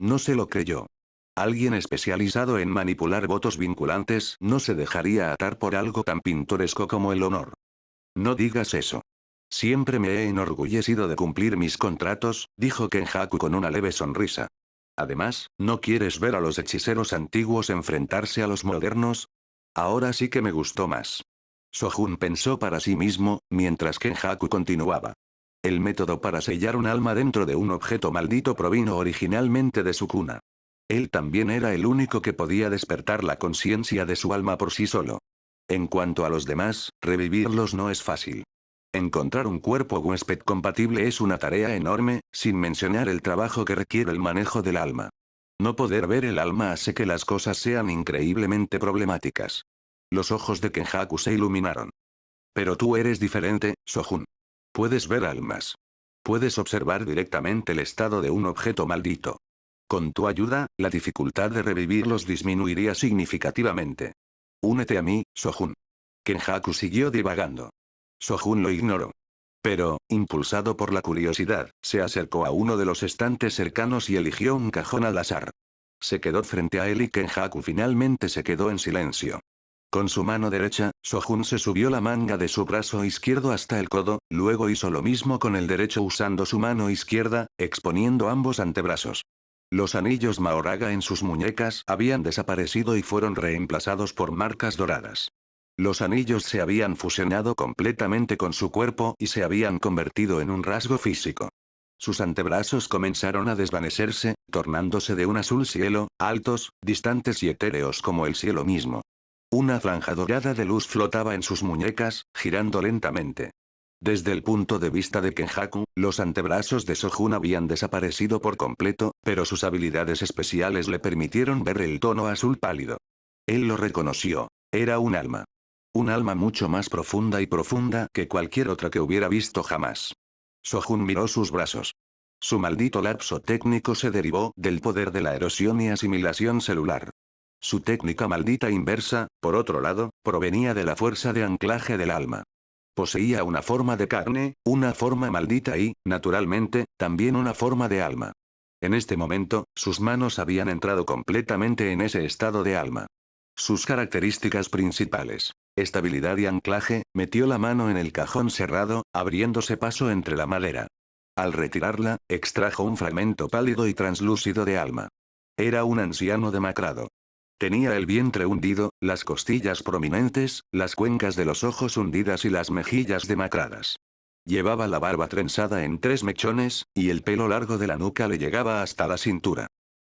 No se lo creyó. Alguien especializado en manipular votos vinculantes no se dejaría atar por algo tan pintoresco como el honor. No digas eso. Siempre me he enorgullecido de cumplir mis contratos, dijo Kenjaku con una leve sonrisa. Además, ¿no quieres ver a los hechiceros antiguos enfrentarse a los modernos? Ahora sí que me gustó más. Sojun pensó para sí mismo, mientras Kenjaku continuaba. El método para sellar un alma dentro de un objeto maldito provino originalmente de su cuna. Él también era el único que podía despertar la conciencia de su alma por sí solo. En cuanto a los demás, revivirlos no es fácil. Encontrar un cuerpo huésped compatible es una tarea enorme, sin mencionar el trabajo que requiere el manejo del alma. No poder ver el alma hace que las cosas sean increíblemente problemáticas. Los ojos de Kenjaku se iluminaron. Pero tú eres diferente, Sojun. Puedes ver almas. Puedes observar directamente el estado de un objeto maldito. Con tu ayuda, la dificultad de revivirlos disminuiría significativamente. Únete a mí, Sojun. Kenjaku siguió divagando. Sojun lo ignoró. Pero, impulsado por la curiosidad, se acercó a uno de los estantes cercanos y eligió un cajón al azar. Se quedó frente a él y Kenjaku finalmente se quedó en silencio. Con su mano derecha, Sojun se subió la manga de su brazo izquierdo hasta el codo, luego hizo lo mismo con el derecho usando su mano izquierda, exponiendo ambos antebrazos. Los anillos Mahoraga en sus muñecas habían desaparecido y fueron reemplazados por marcas doradas. Los anillos se habían fusionado completamente con su cuerpo y se habían convertido en un rasgo físico. Sus antebrazos comenzaron a desvanecerse, tornándose de un azul cielo, altos, distantes y etéreos como el cielo mismo. Una franja dorada de luz flotaba en sus muñecas, girando lentamente. Desde el punto de vista de Kenjaku, los antebrazos de Sojun habían desaparecido por completo, pero sus habilidades especiales le permitieron ver el tono azul pálido. Él lo reconoció. Era un alma. Un alma mucho más profunda que cualquier otra que hubiera visto jamás. Sojun miró sus brazos. Su maldito lapso técnico se derivó del poder de la erosión y asimilación celular. Su técnica maldita inversa, por otro lado, provenía de la fuerza de anclaje del alma. Poseía una forma de carne, una forma maldita y, naturalmente, también una forma de alma. En este momento, sus manos habían entrado completamente en ese estado de alma. Sus características principales: estabilidad y anclaje. Metió la mano en el cajón cerrado, abriéndose paso entre la madera. Al retirarla, extrajo un fragmento pálido y translúcido de alma. Era un anciano demacrado. Tenía el vientre hundido, las costillas prominentes, las cuencas de los ojos hundidas y las mejillas demacradas. Llevaba la barba trenzada en 3 mechones, y el pelo largo de la nuca le llegaba hasta la cintura.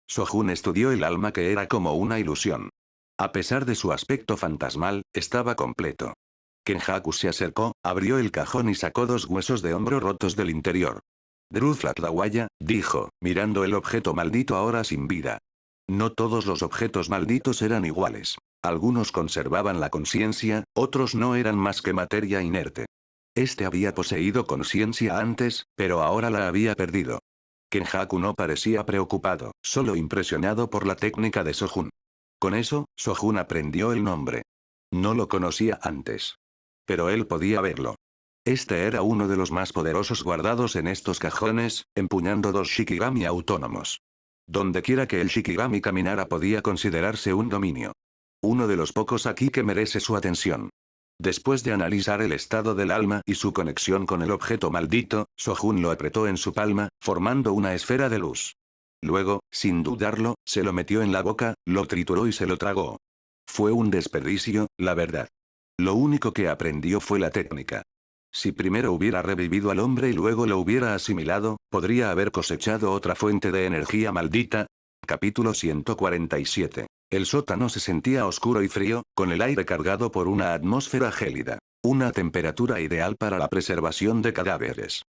Sojun estudió el alma, que era como una ilusión. A pesar de su aspecto fantasmal, estaba completo. Kenjaku se acercó, abrió el cajón y sacó 2 huesos de hombro rotos del interior. Druzhla Tlawaya, dijo, mirando el objeto maldito ahora sin vida. No todos los objetos malditos eran iguales. Algunos conservaban la conciencia, otros no eran más que materia inerte. Este había poseído conciencia antes, pero ahora la había perdido. Kenjaku no parecía preocupado, solo impresionado por la técnica de Sojun. Con eso, Sojun aprendió el nombre. No lo conocía antes. Pero él podía verlo. Este era uno de los más poderosos guardados en estos cajones, empuñando 2 Shikigami autónomos. Dondequiera que el Shikigami caminara podía considerarse un dominio. Uno de los pocos aquí que merece su atención. Después de analizar el estado del alma y su conexión con el objeto maldito, Sojun lo apretó en su palma, formando una esfera de luz. Luego, sin dudarlo, se lo metió en la boca, lo trituró y se lo tragó. Fue un desperdicio, la verdad. Lo único que aprendió fue la técnica. Si primero hubiera revivido al hombre y luego lo hubiera asimilado, podría haber cosechado otra fuente de energía maldita. Capítulo 147. El sótano se sentía oscuro y frío, con el aire cargado por una atmósfera gélida. Una temperatura ideal para la preservación de cadáveres.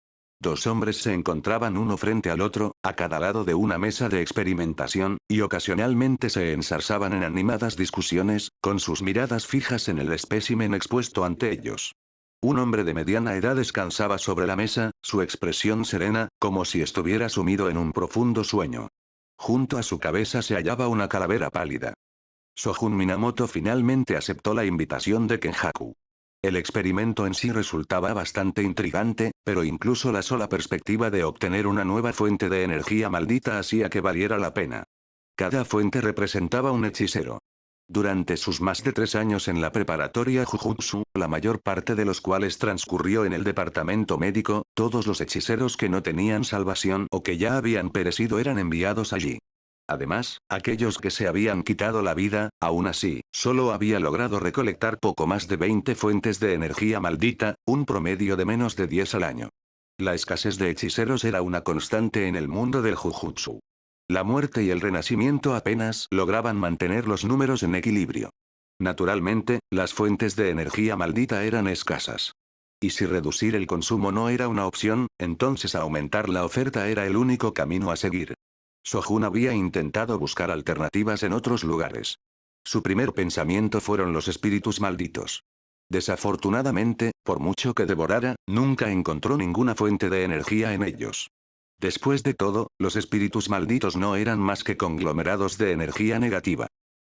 2 hombres se encontraban uno frente al otro, a cada lado de una mesa de experimentación, y ocasionalmente se ensarzaban en animadas discusiones, con sus miradas fijas en el espécimen expuesto ante ellos. Un hombre de mediana edad descansaba sobre la mesa, su expresión serena, como si estuviera sumido en un profundo sueño. Junto a su cabeza se hallaba una calavera pálida. Sojun Minamoto finalmente aceptó la invitación de Kenjaku. El experimento en sí resultaba bastante intrigante, pero incluso la sola perspectiva de obtener una nueva fuente de energía maldita hacía que valiera la pena. Cada fuente representaba un hechicero. Durante sus más de 3 años en la preparatoria Jujutsu, la mayor parte de los cuales transcurrió en el departamento médico, todos los hechiceros que no tenían salvación o que ya habían perecido eran enviados allí. Además, aquellos que se habían quitado la vida, aún así, solo había logrado recolectar poco más de 20 fuentes de energía maldita, un promedio de menos de 10 al año. La escasez de hechiceros era una constante en el mundo del Jujutsu. La muerte y el renacimiento apenas lograban mantener los números en equilibrio. Naturalmente, las fuentes de energía maldita eran escasas. Y si reducir el consumo no era una opción, entonces aumentar la oferta era el único camino a seguir. Sojun había intentado buscar alternativas en otros lugares. Su primer pensamiento fueron los espíritus malditos. Desafortunadamente, por mucho que devorara, nunca encontró ninguna fuente de energía en ellos. Después de todo, los espíritus malditos no eran más que conglomerados de energía negativa.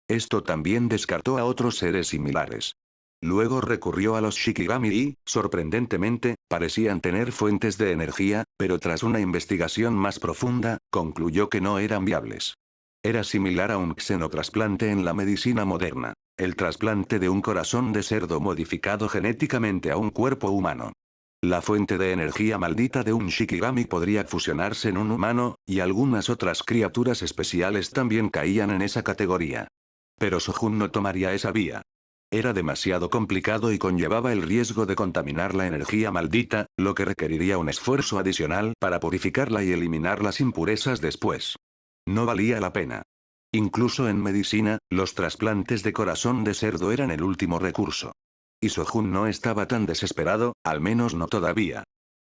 Esto también descartó a otros seres similares. Luego recurrió a los Shikigami y, sorprendentemente, parecían tener fuentes de energía, pero tras una investigación más profunda, concluyó que no eran viables. Era similar a un xenotrasplante en la medicina moderna. El trasplante de un corazón de cerdo modificado genéticamente a un cuerpo humano. La fuente de energía maldita de un Shikigami podría fusionarse en un humano, y algunas otras criaturas especiales también caían en esa categoría. Pero Sojun no tomaría esa vía. Era demasiado complicado y conllevaba el riesgo de contaminar la energía maldita, lo que requeriría un esfuerzo adicional para purificarla y eliminar las impurezas después. No valía la pena. Incluso en medicina, los trasplantes de corazón de cerdo eran el último recurso. Y Sojun no estaba tan desesperado, al menos no todavía.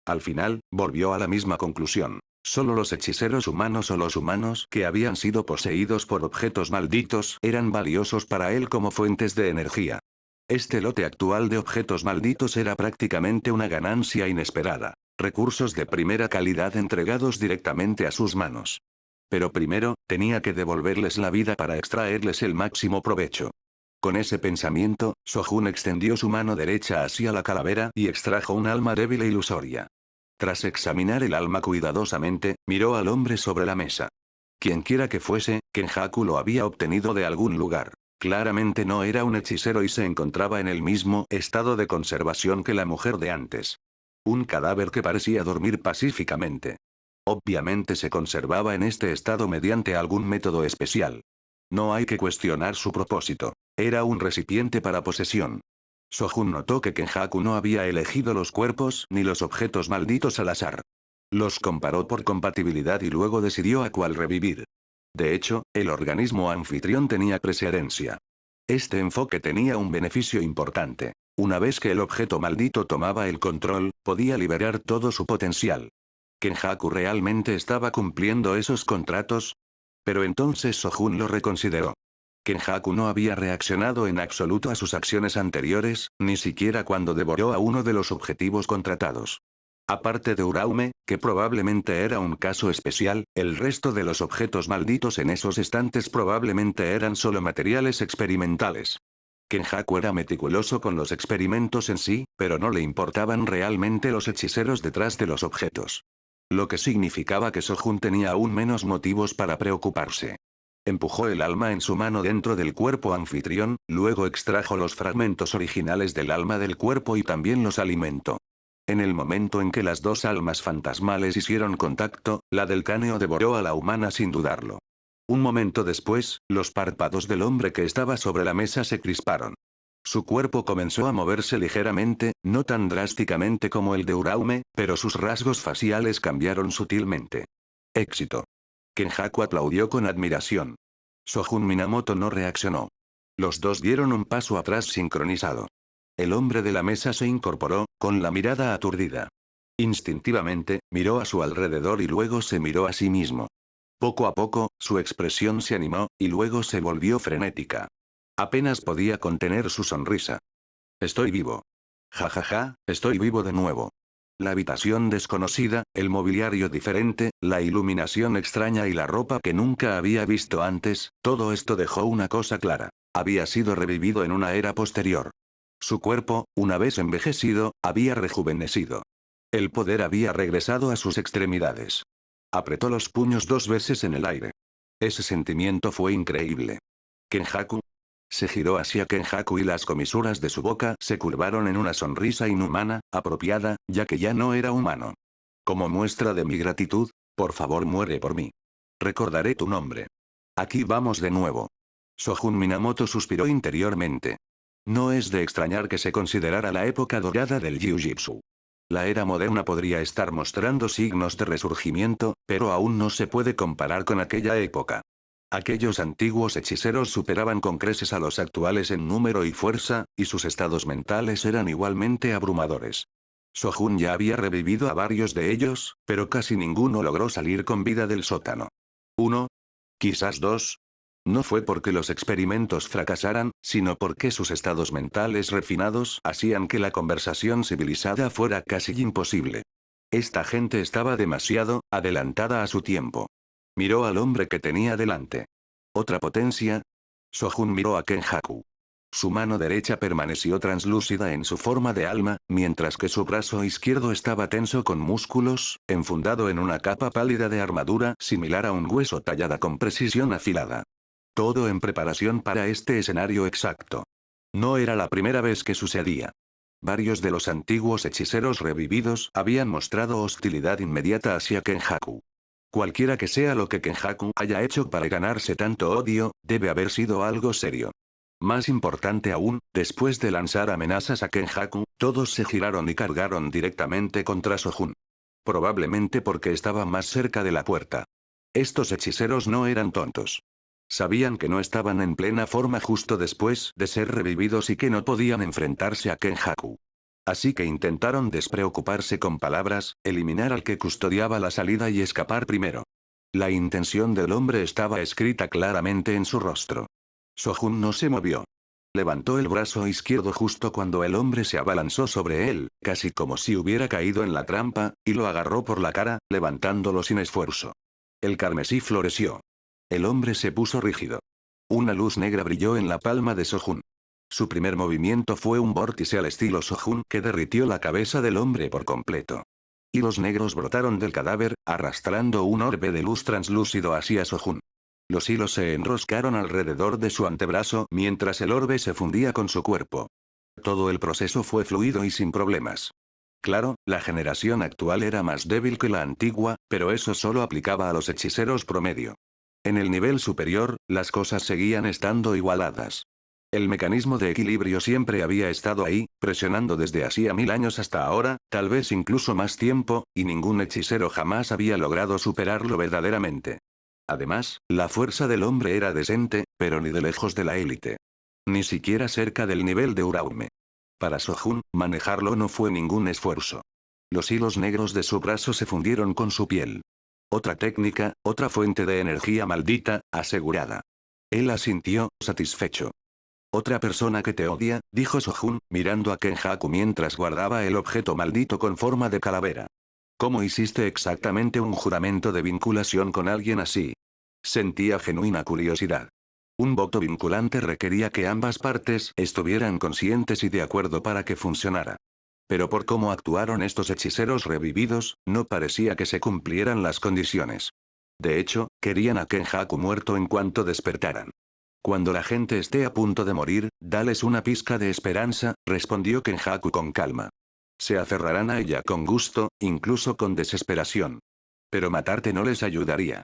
Al final, volvió a la misma conclusión. Solo los hechiceros humanos o los humanos que habían sido poseídos por objetos malditos eran valiosos para él como fuentes de energía. Este lote actual de objetos malditos era prácticamente una ganancia inesperada. Recursos de primera calidad entregados directamente a sus manos. Pero primero, tenía que devolverles la vida para extraerles el máximo provecho. Con ese pensamiento, Sojun extendió su mano derecha hacia la calavera y extrajo un alma débil e ilusoria. Tras examinar el alma cuidadosamente, miró al hombre sobre la mesa. Quienquiera que fuese, Kenjaku lo había obtenido de algún lugar. Claramente no era un hechicero y se encontraba en el mismo estado de conservación que la mujer de antes. Un cadáver que parecía dormir pacíficamente. Obviamente se conservaba en este estado mediante algún método especial. No hay que cuestionar su propósito. Era un recipiente para posesión. Sojun notó que Kenjaku no había elegido los cuerpos ni los objetos malditos al azar. Los comparó por compatibilidad y luego decidió a cuál revivir. De hecho, el organismo anfitrión tenía precedencia. Este enfoque tenía un beneficio importante. Una vez que el objeto maldito tomaba el control, podía liberar todo su potencial. ¿Kenjaku realmente estaba cumpliendo esos contratos? Pero entonces Sojun lo reconsideró. Kenjaku no había reaccionado en absoluto a sus acciones anteriores, ni siquiera cuando devoró a uno de los objetivos contratados. Aparte de Uraume, que probablemente era un caso especial, el resto de los objetos malditos en esos estantes probablemente eran solo materiales experimentales. Kenjaku era meticuloso con los experimentos en sí, pero no le importaban realmente los hechiceros detrás de los objetos. Lo que significaba que Sojun tenía aún menos motivos para preocuparse. Empujó el alma en su mano dentro del cuerpo anfitrión, luego extrajo los fragmentos originales del alma del cuerpo y también los alimentó. En el momento en que las dos almas fantasmales hicieron contacto, la del cráneo devoró a la humana sin dudarlo. Un momento después, los párpados del hombre que estaba sobre la mesa se crisparon. Su cuerpo comenzó a moverse ligeramente, no tan drásticamente como el de Uraume, pero sus rasgos faciales cambiaron sutilmente. Éxito. Kenjaku aplaudió con admiración. Sojun Minamoto no reaccionó. Los dos dieron un paso atrás sincronizado. El hombre de la mesa se incorporó, con la mirada aturdida. Instintivamente, miró a su alrededor y luego se miró a sí mismo. Poco a poco, su expresión se animó, y luego se volvió frenética. Apenas podía contener su sonrisa. Estoy vivo. Ja ja ja, estoy vivo de nuevo. La habitación desconocida, el mobiliario diferente, la iluminación extraña y la ropa que nunca había visto antes, todo esto dejó una cosa clara. Había sido revivido en una era posterior. Su cuerpo, una vez envejecido, había rejuvenecido. El poder había regresado a sus extremidades. Apretó los puños 2 veces en el aire. Ese sentimiento fue increíble. Kenjaku. Se giró hacia Kenjaku y las comisuras de su boca se curvaron en una sonrisa inhumana, apropiada, ya que ya no era humano. Como muestra de mi gratitud, por favor muere por mí. Recordaré tu nombre. Aquí vamos de nuevo. Sojun Minamoto suspiró interiormente. No es de extrañar que se considerara la época dorada del Jiu-Jitsu. La era moderna podría estar mostrando signos de resurgimiento, pero aún no se puede comparar con aquella época. Aquellos antiguos hechiceros superaban con creces a los actuales en número y fuerza, y sus estados mentales eran igualmente abrumadores. Sojun ya había revivido a varios de ellos, pero casi ninguno logró salir con vida del sótano. ¿Uno? Quizás dos. No fue porque los experimentos fracasaran, sino porque sus estados mentales refinados hacían que la conversación civilizada fuera casi imposible. Esta gente estaba demasiado adelantada a su tiempo. Miró al hombre que tenía delante. ¿Otra potencia? Sojun miró a Kenjaku. Su mano derecha permaneció translúcida en su forma de alma, mientras que su brazo izquierdo estaba tenso con músculos, enfundado en una capa pálida de armadura similar a un hueso tallada con precisión afilada. Todo en preparación para este escenario exacto. No era la primera vez que sucedía. Varios de los antiguos hechiceros revividos habían mostrado hostilidad inmediata hacia Kenjaku. Cualquiera que sea lo que Kenjaku haya hecho para ganarse tanto odio, debe haber sido algo serio. Más importante aún, después de lanzar amenazas a Kenjaku, todos se giraron y cargaron directamente contra Sojun. Probablemente porque estaba más cerca de la puerta. Estos hechiceros no eran tontos. Sabían que no estaban en plena forma justo después de ser revividos y que no podían enfrentarse a Kenjaku. Así que intentaron despreocuparse con palabras, eliminar al que custodiaba la salida y escapar primero. La intención del hombre estaba escrita claramente en su rostro. Sojun no se movió. Levantó el brazo izquierdo justo cuando el hombre se abalanzó sobre él, casi como si hubiera caído en la trampa, y lo agarró por la cara, levantándolo sin esfuerzo. El carmesí floreció. El hombre se puso rígido. Una luz negra brilló en la palma de Sojun. Su primer movimiento fue un vórtice al estilo Sojun que derritió la cabeza del hombre por completo. Hilos negros brotaron del cadáver, arrastrando un orbe de luz translúcido hacia Sojun. Los hilos se enroscaron alrededor de su antebrazo mientras el orbe se fundía con su cuerpo. Todo el proceso fue fluido y sin problemas. Claro, la generación actual era más débil que la antigua, pero eso solo aplicaba a los hechiceros promedio. En el nivel superior, las cosas seguían estando igualadas. El mecanismo de equilibrio siempre había estado ahí, presionando desde hacía 1000 años hasta ahora, tal vez incluso más tiempo, y ningún hechicero jamás había logrado superarlo verdaderamente. Además, la fuerza del hombre era decente, pero ni de lejos de la élite. Ni siquiera cerca del nivel de Uraume. Para Sojun, manejarlo no fue ningún esfuerzo. Los hilos negros de su brazo se fundieron con su piel. Otra técnica, otra fuente de energía maldita, asegurada. Él asintió, satisfecho. Otra persona que te odia, dijo Sohun, mirando a Kenjaku mientras guardaba el objeto maldito con forma de calavera. ¿Cómo hiciste exactamente un juramento de vinculación con alguien así? Sentía genuina curiosidad. Un voto vinculante requería que ambas partes estuvieran conscientes y de acuerdo para que funcionara. Pero por cómo actuaron estos hechiceros revividos, no parecía que se cumplieran las condiciones. De hecho, querían a Kenjaku muerto en cuanto despertaran. Cuando la gente esté a punto de morir, dales una pizca de esperanza, respondió Kenjaku con calma. Se aferrarán a ella con gusto, incluso con desesperación. Pero matarte no les ayudaría.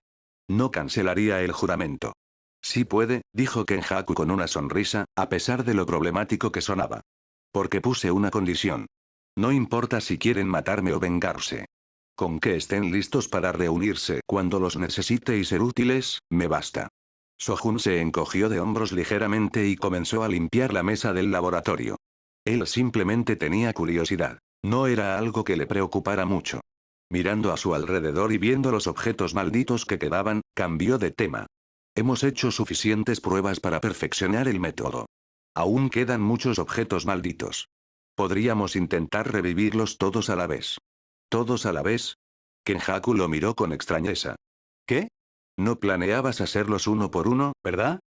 No cancelaría el juramento. Sí puede, dijo Kenjaku con una sonrisa, a pesar de lo problemático que sonaba. Porque puse una condición. No importa si quieren matarme o vengarse. Con que estén listos para reunirse cuando los necesite y ser útiles, me basta. Sohun se encogió de hombros ligeramente y comenzó a limpiar la mesa del laboratorio. Él simplemente tenía curiosidad. No era algo que le preocupara mucho. Mirando a su alrededor y viendo los objetos malditos que quedaban, cambió de tema. Hemos hecho suficientes pruebas para perfeccionar el método. Aún quedan muchos objetos malditos. Podríamos intentar revivirlos todos a la vez. ¿Todos a la vez? Kenjaku lo miró con extrañeza. ¿Qué? No planeabas hacerlos uno por uno, ¿verdad?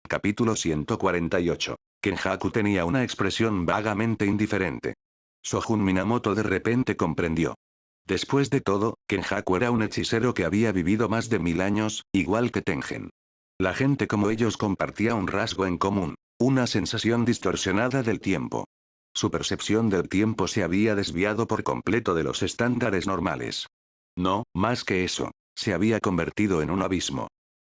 Capítulo 148. Kenjaku tenía una expresión vagamente indiferente. Sohun Minamoto de repente comprendió. Después de todo, Kenjaku era un hechicero que había vivido más de 1000 años, igual que Tengen. La gente como ellos compartía un rasgo en común, una sensación distorsionada del tiempo. Su percepción del tiempo se había desviado por completo de los estándares normales. No, más que eso, se había convertido en un abismo.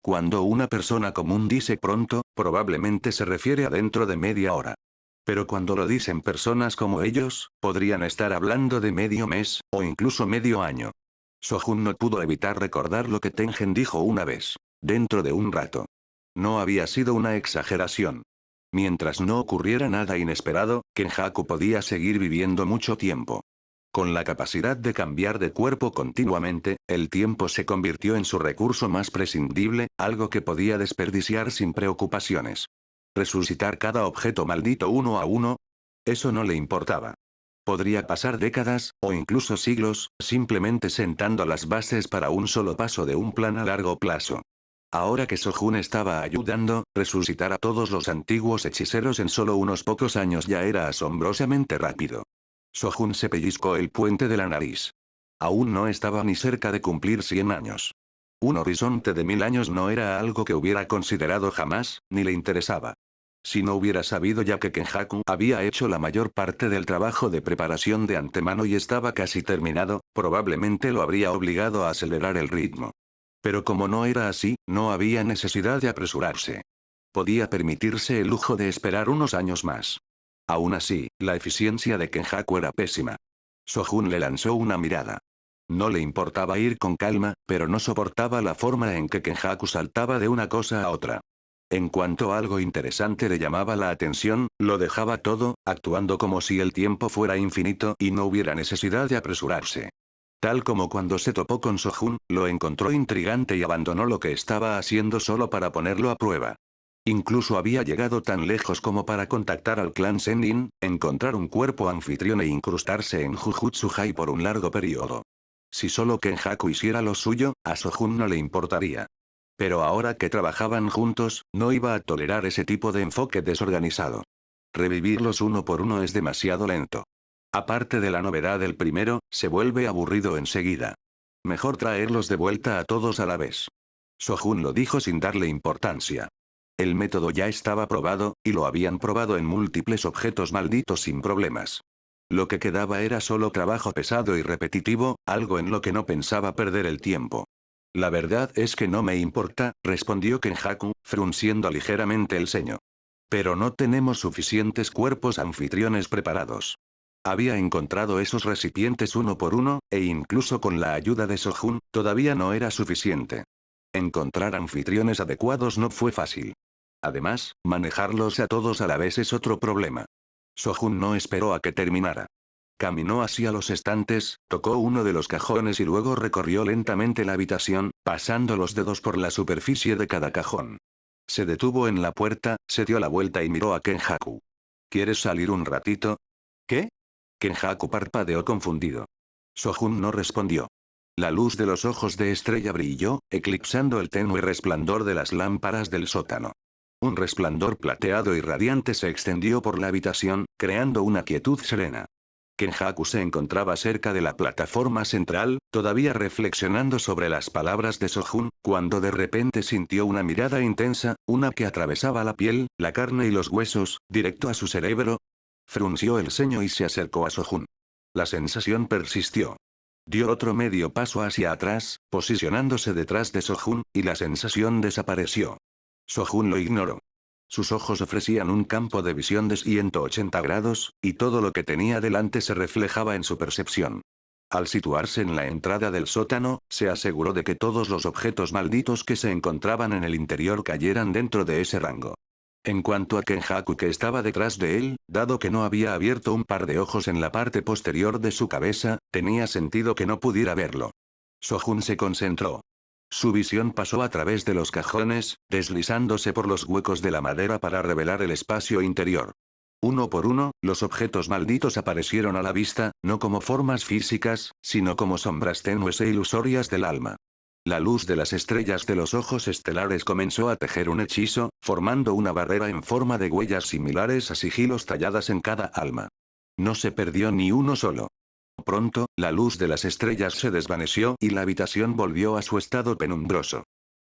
Cuando una persona común dice pronto, probablemente se refiere a dentro de media hora. Pero cuando lo dicen personas como ellos, podrían estar hablando de medio mes, o incluso medio año. Sohun no pudo evitar recordar lo que Tengen dijo una vez. Dentro de un rato. No había sido una exageración. Mientras no ocurriera nada inesperado, Kenjaku podía seguir viviendo mucho tiempo. Con la capacidad de cambiar de cuerpo continuamente, el tiempo se convirtió en su recurso más prescindible, algo que podía desperdiciar sin preocupaciones. Resucitar cada objeto maldito uno a uno. Eso no le importaba. Podría pasar décadas, o incluso siglos, simplemente sentando las bases para un solo paso de un plan a largo plazo. Ahora que Sohun estaba ayudando, resucitar a todos los antiguos hechiceros en solo unos pocos años ya era asombrosamente rápido. Sohun se pellizcó el puente de la nariz. Aún no estaba ni cerca de cumplir 100 años. Un horizonte de 1000 años no era algo que hubiera considerado jamás, ni le interesaba. Si no hubiera sabido ya que Kenjaku había hecho la mayor parte del trabajo de preparación de antemano y estaba casi terminado, probablemente lo habría obligado a acelerar el ritmo. Pero como no era así, no había necesidad de apresurarse. Podía permitirse el lujo de esperar unos años más. Aún así, la eficiencia de Kenjaku era pésima. Sohun le lanzó una mirada. No le importaba ir con calma, pero no soportaba la forma en que Kenjaku saltaba de una cosa a otra. En cuanto algo interesante le llamaba la atención, lo dejaba todo, actuando como si el tiempo fuera infinito y no hubiera necesidad de apresurarse. Tal como cuando se topó con Sohun, lo encontró intrigante y abandonó lo que estaba haciendo solo para ponerlo a prueba. Incluso había llegado tan lejos como para contactar al clan Sennin, encontrar un cuerpo anfitrión e incrustarse en Jujutsu Hai por un largo periodo. Si solo Kenjaku hiciera lo suyo, a Sohun no le importaría. Pero ahora que trabajaban juntos, no iba a tolerar ese tipo de enfoque desorganizado. Revivirlos uno por uno es demasiado lento. Aparte de la novedad del primero, se vuelve aburrido enseguida. Mejor traerlos de vuelta a todos a la vez. Sohun lo dijo sin darle importancia. El método ya estaba probado, y lo habían probado en múltiples objetos malditos sin problemas. Lo que quedaba era solo trabajo pesado y repetitivo, algo en lo que no pensaba perder el tiempo. La verdad es que no me importa, respondió Kenjaku, frunciendo ligeramente el ceño. Pero no tenemos suficientes cuerpos anfitriones preparados. Había encontrado esos recipientes uno por uno, e incluso con la ayuda de Sohun, todavía no era suficiente. Encontrar anfitriones adecuados no fue fácil. Además, manejarlos a todos a la vez es otro problema. Sohun no esperó a que terminara. Caminó hacia los estantes, tocó uno de los cajones y luego recorrió lentamente la habitación, pasando los dedos por la superficie de cada cajón. Se detuvo en la puerta, se dio la vuelta y miró a Kenjaku. ¿Quieres salir un ratito? ¿Qué? Kenjaku parpadeó confundido. Sohun no respondió. La luz de los ojos de Estrella brilló, eclipsando el tenue resplandor de las lámparas del sótano. Un resplandor plateado y radiante se extendió por la habitación, creando una quietud serena. Kenjaku se encontraba cerca de la plataforma central, todavía reflexionando sobre las palabras de Sohun, cuando de repente sintió una mirada intensa, una que atravesaba la piel, la carne y los huesos, directo a su cerebro. Frunció el ceño y se acercó a Sohun. La sensación persistió. Dio otro medio paso hacia atrás, posicionándose detrás de Sohun, y la sensación desapareció. Sohun lo ignoró. Sus ojos ofrecían un campo de visión de 180 grados, y todo lo que tenía delante se reflejaba en su percepción. Al situarse en la entrada del sótano, se aseguró de que todos los objetos malditos que se encontraban en el interior cayeran dentro de ese rango. En cuanto a Kenjaku que estaba detrás de él, dado que no había abierto un par de ojos en la parte posterior de su cabeza, tenía sentido que no pudiera verlo. Sohun se concentró. Su visión pasó a través de los cajones, deslizándose por los huecos de la madera para revelar el espacio interior. Uno por uno, los objetos malditos aparecieron a la vista, no como formas físicas, sino como sombras tenues e ilusorias del alma. La luz de las estrellas de los ojos estelares comenzó a tejer un hechizo, formando una barrera en forma de huellas similares a sigilos talladas en cada alma. No se perdió ni uno solo. Pronto, la luz de las estrellas se desvaneció y la habitación volvió a su estado penumbroso.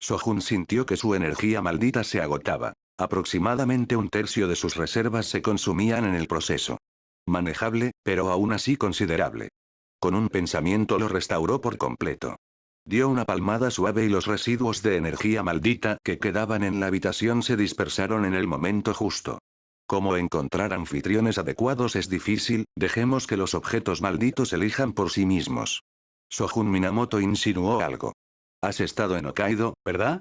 Sohun sintió que su energía maldita se agotaba. Aproximadamente un tercio de sus reservas se consumían en el proceso. Manejable, pero aún así considerable. Con un pensamiento lo restauró por completo. Dio una palmada suave y los residuos de energía maldita que quedaban en la habitación se dispersaron en el momento justo. Como encontrar anfitriones adecuados es difícil, dejemos que los objetos malditos elijan por sí mismos. Sohun Minamoto insinuó algo. ¿Has estado en Hokkaido, verdad?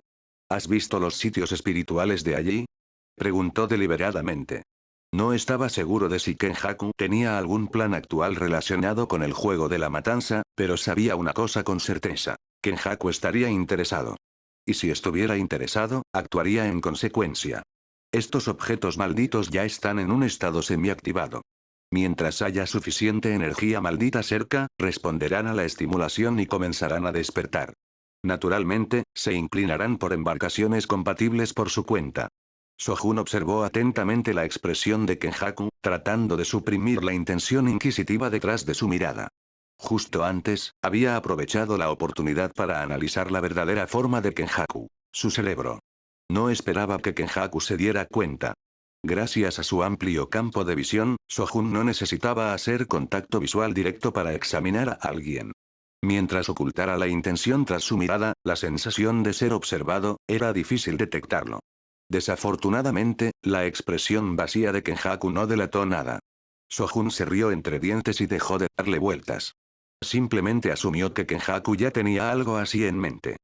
¿Has visto los sitios espirituales de allí? Preguntó deliberadamente. No estaba seguro de si Kenjaku tenía algún plan actual relacionado con el juego de la matanza, pero sabía una cosa con certeza. Kenjaku estaría interesado. Y si estuviera interesado, actuaría en consecuencia. Estos objetos malditos ya están en un estado semiactivado. Mientras haya suficiente energía maldita cerca, responderán a la estimulación y comenzarán a despertar. Naturalmente, se inclinarán por embarcaciones compatibles por su cuenta. Sohun observó atentamente la expresión de Kenjaku, tratando de suprimir la intención inquisitiva detrás de su mirada. Justo antes, había aprovechado la oportunidad para analizar la verdadera forma de Kenjaku, su cerebro. No esperaba que Kenjaku se diera cuenta. Gracias a su amplio campo de visión, Sohun no necesitaba hacer contacto visual directo para examinar a alguien. Mientras ocultara la intención tras su mirada, la sensación de ser observado, era difícil detectarlo. Desafortunadamente, la expresión vacía de Kenjaku no delató nada. Sohun se rió entre dientes y dejó de darle vueltas. Simplemente asumió que Kenjaku ya tenía algo así en mente.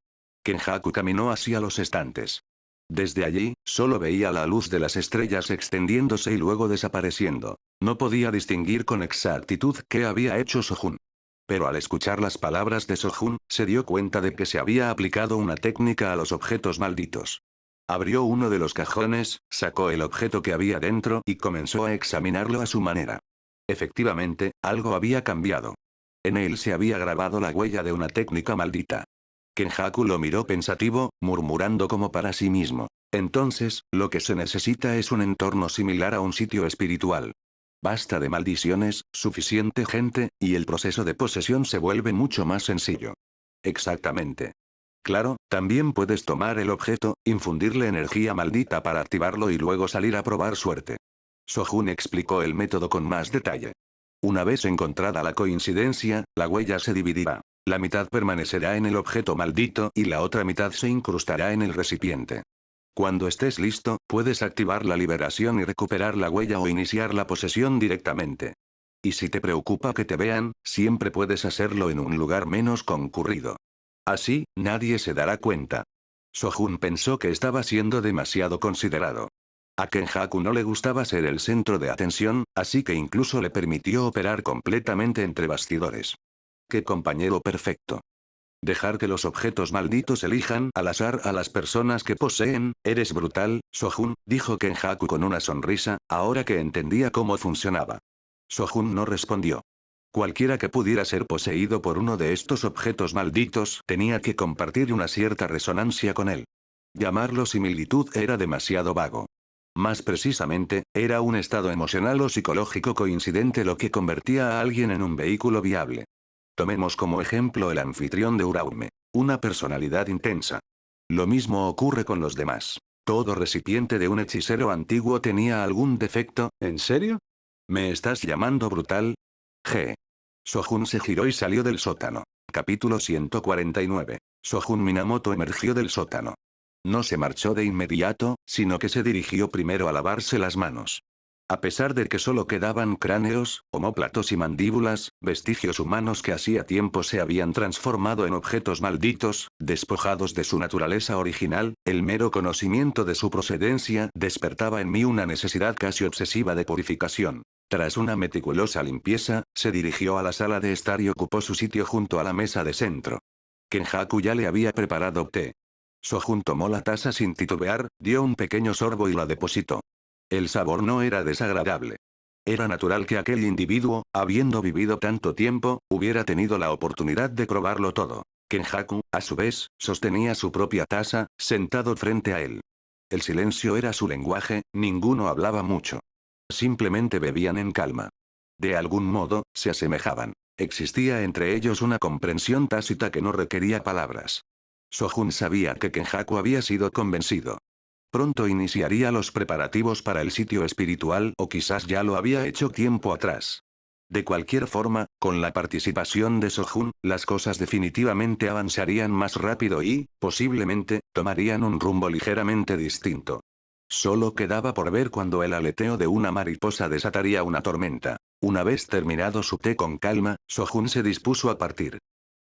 Kenjaku caminó hacia los estantes. Desde allí, solo veía la luz de las estrellas extendiéndose y luego desapareciendo. No podía distinguir con exactitud qué había hecho Sohun. Pero al escuchar las palabras de Sohun, se dio cuenta de que se había aplicado una técnica a los objetos malditos. Abrió uno de los cajones, sacó el objeto que había dentro y comenzó a examinarlo a su manera. Efectivamente, algo había cambiado. En él se había grabado la huella de una técnica maldita. Kenjaku lo miró pensativo, murmurando como para sí mismo. Entonces, lo que se necesita es un entorno similar a un sitio espiritual. Basta de maldiciones, suficiente gente, y el proceso de posesión se vuelve mucho más sencillo. Exactamente. Claro, también puedes tomar el objeto, infundirle energía maldita para activarlo y luego salir a probar suerte. Sohun explicó el método con más detalle. Una vez encontrada la coincidencia, la huella se dividirá. La mitad permanecerá en el objeto maldito y la otra mitad se incrustará en el recipiente. Cuando estés listo, puedes activar la liberación y recuperar la huella o iniciar la posesión directamente. Y si te preocupa que te vean, siempre puedes hacerlo en un lugar menos concurrido. Así, nadie se dará cuenta. Sohun pensó que estaba siendo demasiado considerado. A Kenjaku no le gustaba ser el centro de atención, así que incluso le permitió operar completamente entre bastidores. ¡Qué compañero perfecto! Dejar que los objetos malditos elijan al azar a las personas que poseen, eres brutal, Sojun, dijo Kenjaku con una sonrisa, ahora que entendía cómo funcionaba. Sojun no respondió. Cualquiera que pudiera ser poseído por uno de estos objetos malditos tenía que compartir una cierta resonancia con él. Llamarlo similitud era demasiado vago. Más precisamente, era un estado emocional o psicológico coincidente lo que convertía a alguien en un vehículo viable. Tomemos como ejemplo el anfitrión de Uraume. Una personalidad intensa. Lo mismo ocurre con los demás. Todo recipiente de un hechicero antiguo tenía algún defecto. ¿En serio? ¿Me estás llamando brutal? G. Sojun se giró y salió del sótano. Capítulo 149. Sojun Minamoto emergió del sótano. No se marchó de inmediato, sino que se dirigió primero a lavarse las manos. A pesar de que solo quedaban cráneos, omóplatos y mandíbulas, vestigios humanos que hacía tiempo se habían transformado en objetos malditos, despojados de su naturaleza original, el mero conocimiento de su procedencia despertaba en mí una necesidad casi obsesiva de purificación. Tras una meticulosa limpieza, se dirigió a la sala de estar y ocupó su sitio junto a la mesa de centro. Kenjaku ya le había preparado té. Sojun tomó la taza sin titubear, dio un pequeño sorbo y la depositó. El sabor no era desagradable. Era natural que aquel individuo, habiendo vivido tanto tiempo, hubiera tenido la oportunidad de probarlo todo. Kenjaku, a su vez, sostenía su propia taza, sentado frente a él. El silencio era su lenguaje, ninguno hablaba mucho. Simplemente bebían en calma. De algún modo, se asemejaban. Existía entre ellos una comprensión tácita que no requería palabras. Sojun sabía que Kenjaku había sido convencido. Pronto iniciaría los preparativos para el sitio espiritual o quizás ya lo había hecho tiempo atrás. De cualquier forma, con la participación de Sojun, las cosas definitivamente avanzarían más rápido y, posiblemente, tomarían un rumbo ligeramente distinto. Solo quedaba por ver cuando el aleteo de una mariposa desataría una tormenta. Una vez terminado su té con calma, Sojun se dispuso a partir.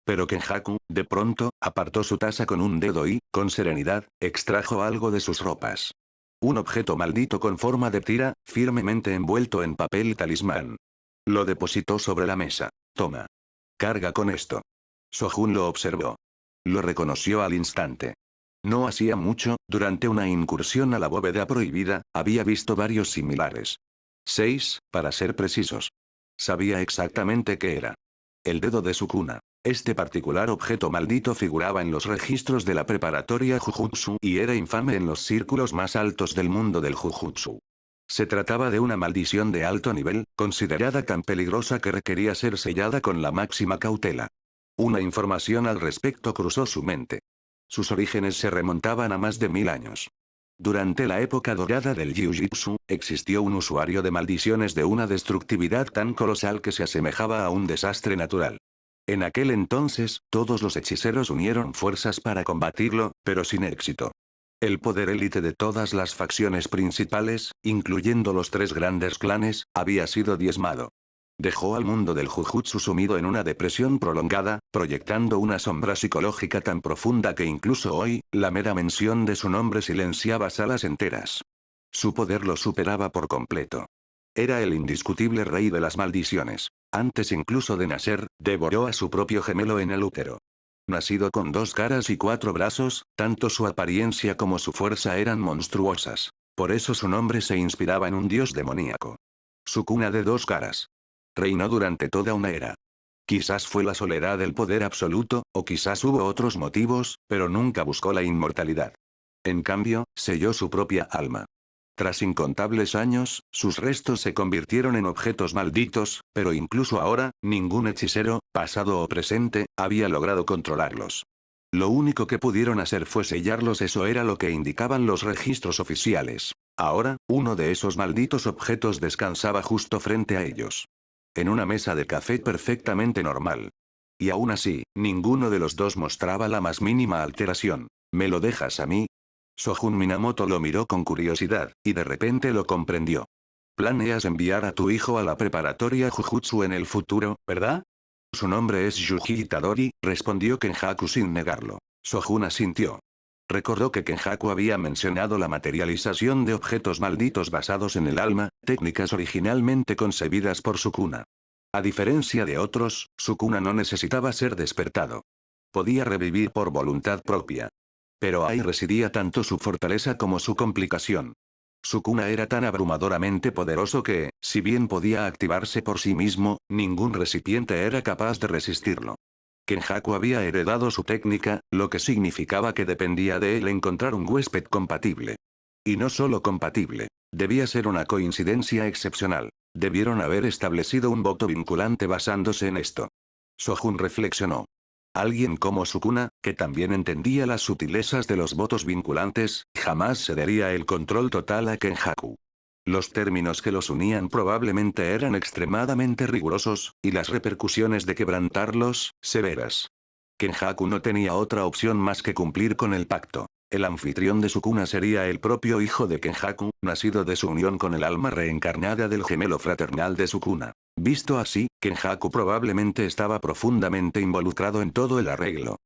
Pero Kenjaku, de pronto, apartó su taza con un dedo y, con serenidad, extrajo algo de sus ropas. Un objeto maldito con forma de tira, firmemente envuelto en papel talismán. Lo depositó sobre la mesa. Toma. Carga con esto. Sojun lo observó. Lo reconoció al instante. No hacía mucho, durante una incursión a la bóveda prohibida, había visto varios similares. 6, para ser precisos. Sabía exactamente qué era. El dedo de Sukuna. Este particular objeto maldito figuraba en los registros de la preparatoria Jujutsu y era infame en los círculos más altos del mundo del Jujutsu. Se trataba de una maldición de alto nivel, considerada tan peligrosa que requería ser sellada con la máxima cautela. Una información al respecto cruzó su mente. Sus orígenes se remontaban a más de 1000 años. Durante la época dorada del Jiu-Jitsu, existió un usuario de maldiciones de una destructividad tan colosal que se asemejaba a un desastre natural. En aquel entonces, todos los hechiceros unieron fuerzas para combatirlo, pero sin éxito. El poder élite de todas las facciones principales, incluyendo los 3 grandes clanes, había sido diezmado. Dejó al mundo del Jujutsu sumido en una depresión prolongada, proyectando una sombra psicológica tan profunda que incluso hoy, la mera mención de su nombre silenciaba salas enteras. Su poder lo superaba por completo. Era el indiscutible rey de las maldiciones. Antes incluso de nacer, devoró a su propio gemelo en el útero. Nacido con 2 caras y 4 brazos, tanto su apariencia como su fuerza eran monstruosas. Por eso su nombre se inspiraba en un dios demoníaco. Sukuna de 2 caras. Reinó durante toda una era. Quizás fue la soledad del poder absoluto, o quizás hubo otros motivos, pero nunca buscó la inmortalidad. En cambio, selló su propia alma. Tras incontables años, sus restos se convirtieron en objetos malditos, pero incluso ahora, ningún hechicero, pasado o presente, había logrado controlarlos. Lo único que pudieron hacer fue sellarlos, eso era lo que indicaban los registros oficiales. Ahora, uno de esos malditos objetos descansaba justo frente a ellos. En una mesa de café perfectamente normal. Y aún así, ninguno de los dos mostraba la más mínima alteración. ¿Me lo dejas a mí? Sojun Minamoto lo miró con curiosidad, y de repente lo comprendió. Planeas enviar a tu hijo a la preparatoria Jujutsu en el futuro, ¿verdad? Su nombre es Yuji Itadori, respondió Kenjaku sin negarlo. Sojun asintió. Recordó que Kenjaku había mencionado la materialización de objetos malditos basados en el alma, técnicas originalmente concebidas por Sukuna. A diferencia de otros, Sukuna no necesitaba ser despertado. Podía revivir por voluntad propia. Pero ahí residía tanto su fortaleza como su complicación. Sukuna era tan abrumadoramente poderoso que, si bien podía activarse por sí mismo, ningún recipiente era capaz de resistirlo. Kenjaku había heredado su técnica, lo que significaba que dependía de él encontrar un huésped compatible. Y no solo compatible. Debía ser una coincidencia excepcional. Debieron haber establecido un voto vinculante basándose en esto. Sojun reflexionó. Alguien como Sukuna, que también entendía las sutilezas de los votos vinculantes, jamás cedería el control total a Kenjaku. Los términos que los unían probablemente eran extremadamente rigurosos, y las repercusiones de quebrantarlos, severas. Kenjaku no tenía otra opción más que cumplir con el pacto. El anfitrión de Sukuna sería el propio hijo de Kenjaku, nacido de su unión con el alma reencarnada del gemelo fraternal de Sukuna. Visto así, Kenjaku probablemente estaba profundamente involucrado en todo el arreglo.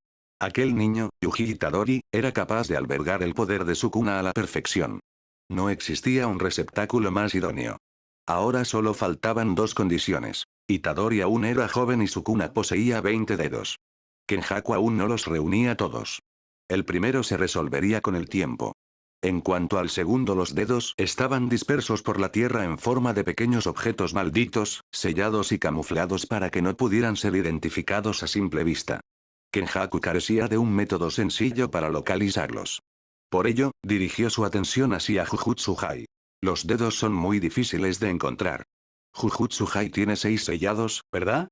Aquel niño, Yuji Itadori, era capaz de albergar el poder de Sukuna a la perfección. No existía un receptáculo más idóneo. Ahora solo faltaban dos condiciones. Itadori aún era joven y Sukuna poseía 20 dedos. Kenjaku aún no los reunía todos. El primero se resolvería con el tiempo. En cuanto al segundo, los dedos estaban dispersos por la tierra en forma de pequeños objetos malditos, sellados y camuflados para que no pudieran ser identificados a simple vista. Kenjaku carecía de un método sencillo para localizarlos. Por ello, dirigió su atención hacia Jujutsu-Hai. Los dedos son muy difíciles de encontrar. Jujutsu-Hai tiene 6 sellados, ¿verdad?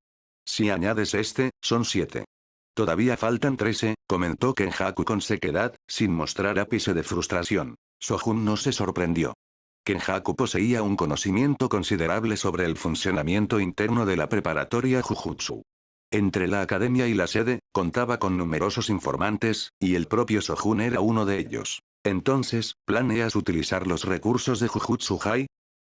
Si añades este, son 7. Todavía faltan 13, comentó Kenjaku con sequedad, sin mostrar ápice de frustración. Sojun no se sorprendió. Kenjaku poseía un conocimiento considerable sobre el funcionamiento interno de la preparatoria Jujutsu. Entre la academia y la sede, contaba con numerosos informantes, y el propio Sojun era uno de ellos. Entonces, ¿planeas utilizar los recursos de Jujutsu-Hai?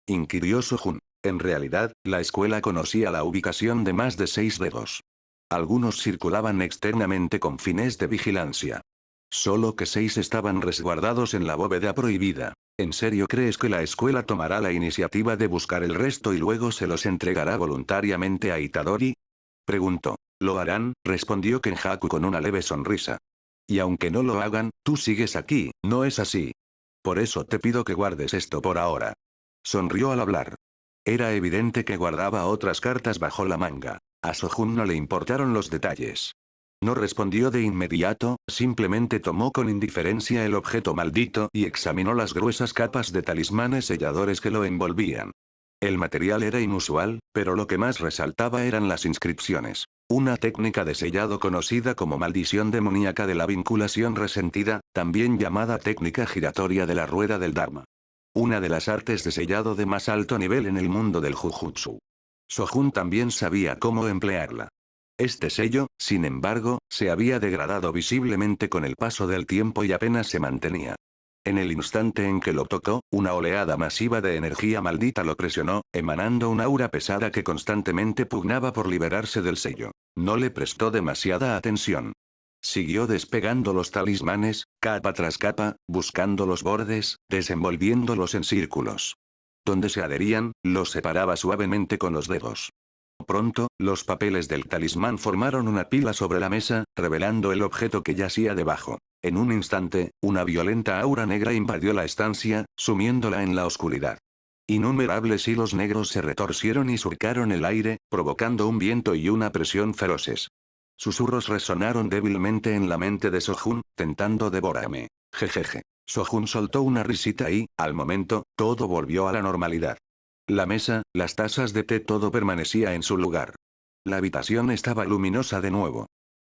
Inquirió Sojun. En realidad, la escuela conocía la ubicación de más de 6 dedos. Algunos circulaban externamente con fines de vigilancia. Solo que 6 estaban resguardados en la bóveda prohibida. ¿En serio crees que la escuela tomará la iniciativa de buscar el resto y luego se los entregará voluntariamente a Itadori? Preguntó. Lo harán, respondió Kenjaku con una leve sonrisa. Y aunque no lo hagan, tú sigues aquí, ¿no es así? Por eso te pido que guardes esto por ahora. Sonrió al hablar. Era evidente que guardaba otras cartas bajo la manga. A Sojun no le importaron los detalles. No respondió de inmediato, simplemente tomó con indiferencia el objeto maldito y examinó las gruesas capas de talismanes selladores que lo envolvían. El material era inusual, pero lo que más resaltaba eran las inscripciones. Una técnica de sellado conocida como maldición demoníaca de la vinculación resentida, también llamada técnica giratoria de la rueda del Dharma. Una de las artes de sellado de más alto nivel en el mundo del Jujutsu. Sojun también sabía cómo emplearla. Este sello, sin embargo, se había degradado visiblemente con el paso del tiempo y apenas se mantenía. En el instante en que lo tocó, una oleada masiva de energía maldita lo presionó, emanando un aura pesada que constantemente pugnaba por liberarse del sello. No le prestó demasiada atención. Siguió despegando los talismanes, capa tras capa, buscando los bordes, desenvolviéndolos en círculos. Donde se adherían, los separaba suavemente con los dedos. Pronto, los papeles del talismán formaron una pila sobre la mesa, revelando el objeto que yacía debajo. En un instante, una violenta aura negra invadió la estancia, sumiéndola en la oscuridad. Innumerables hilos negros se retorcieron y surcaron el aire, provocando un viento y una presión feroces. Susurros resonaron débilmente en la mente de Sojun, tentando devorarme. Jejeje. Sojun soltó una risita y, al momento, todo volvió a la normalidad. La mesa, las tazas de té, todo permanecía en su lugar. La habitación estaba luminosa de nuevo.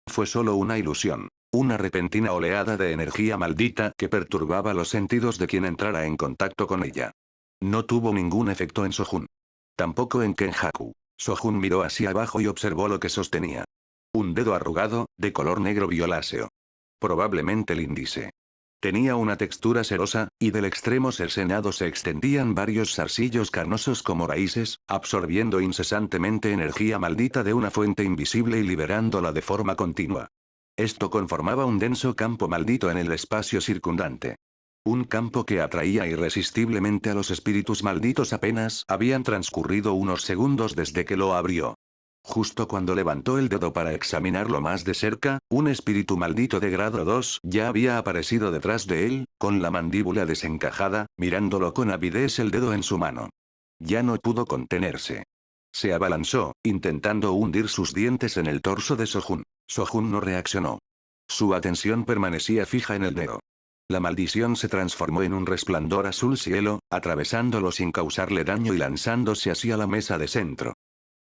Fue solo una ilusión. Una repentina oleada de energía maldita que perturbaba los sentidos de quien entrara en contacto con ella. No tuvo ningún efecto en Sojun. Tampoco en Kenjaku. Sojun miró hacia abajo y observó lo que sostenía. Un dedo arrugado, de color negro violáceo. Probablemente el índice. Tenía una textura serosa, y del extremo cercenado se extendían varios zarcillos carnosos como raíces, absorbiendo incesantemente energía maldita de una fuente invisible y liberándola de forma continua. Esto conformaba un denso campo maldito en el espacio circundante. Un campo que atraía irresistiblemente a los espíritus malditos apenas habían transcurrido unos segundos desde que lo abrió. Justo cuando levantó el dedo para examinarlo más de cerca, un espíritu maldito de grado 2 ya había aparecido detrás de él, con la mandíbula desencajada, mirándolo con avidez el dedo en su mano. Ya no pudo contenerse. Se abalanzó, intentando hundir sus dientes en el torso de Sojun. Sojun no reaccionó. Su atención permanecía fija en el dedo. La maldición se transformó en un resplandor azul cielo, atravesándolo sin causarle daño y lanzándose hacia la mesa de centro.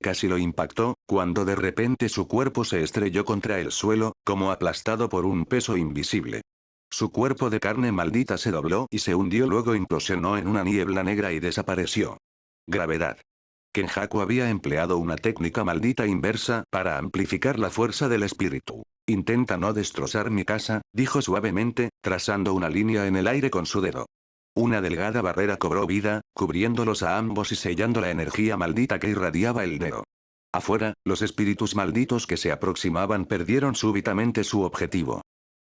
Casi lo impactó, cuando de repente su cuerpo se estrelló contra el suelo, como aplastado por un peso invisible. Su cuerpo de carne maldita se dobló y se hundió, luego implosionó en una niebla negra y desapareció. Gravedad. Kenjaku había empleado una técnica maldita inversa para amplificar la fuerza del espíritu. Intenta no destrozar mi casa, dijo suavemente, trazando una línea en el aire con su dedo. Una delgada barrera cobró vida, cubriéndolos a ambos y sellando la energía maldita que irradiaba el dedo. Afuera, los espíritus malditos que se aproximaban perdieron súbitamente su objetivo.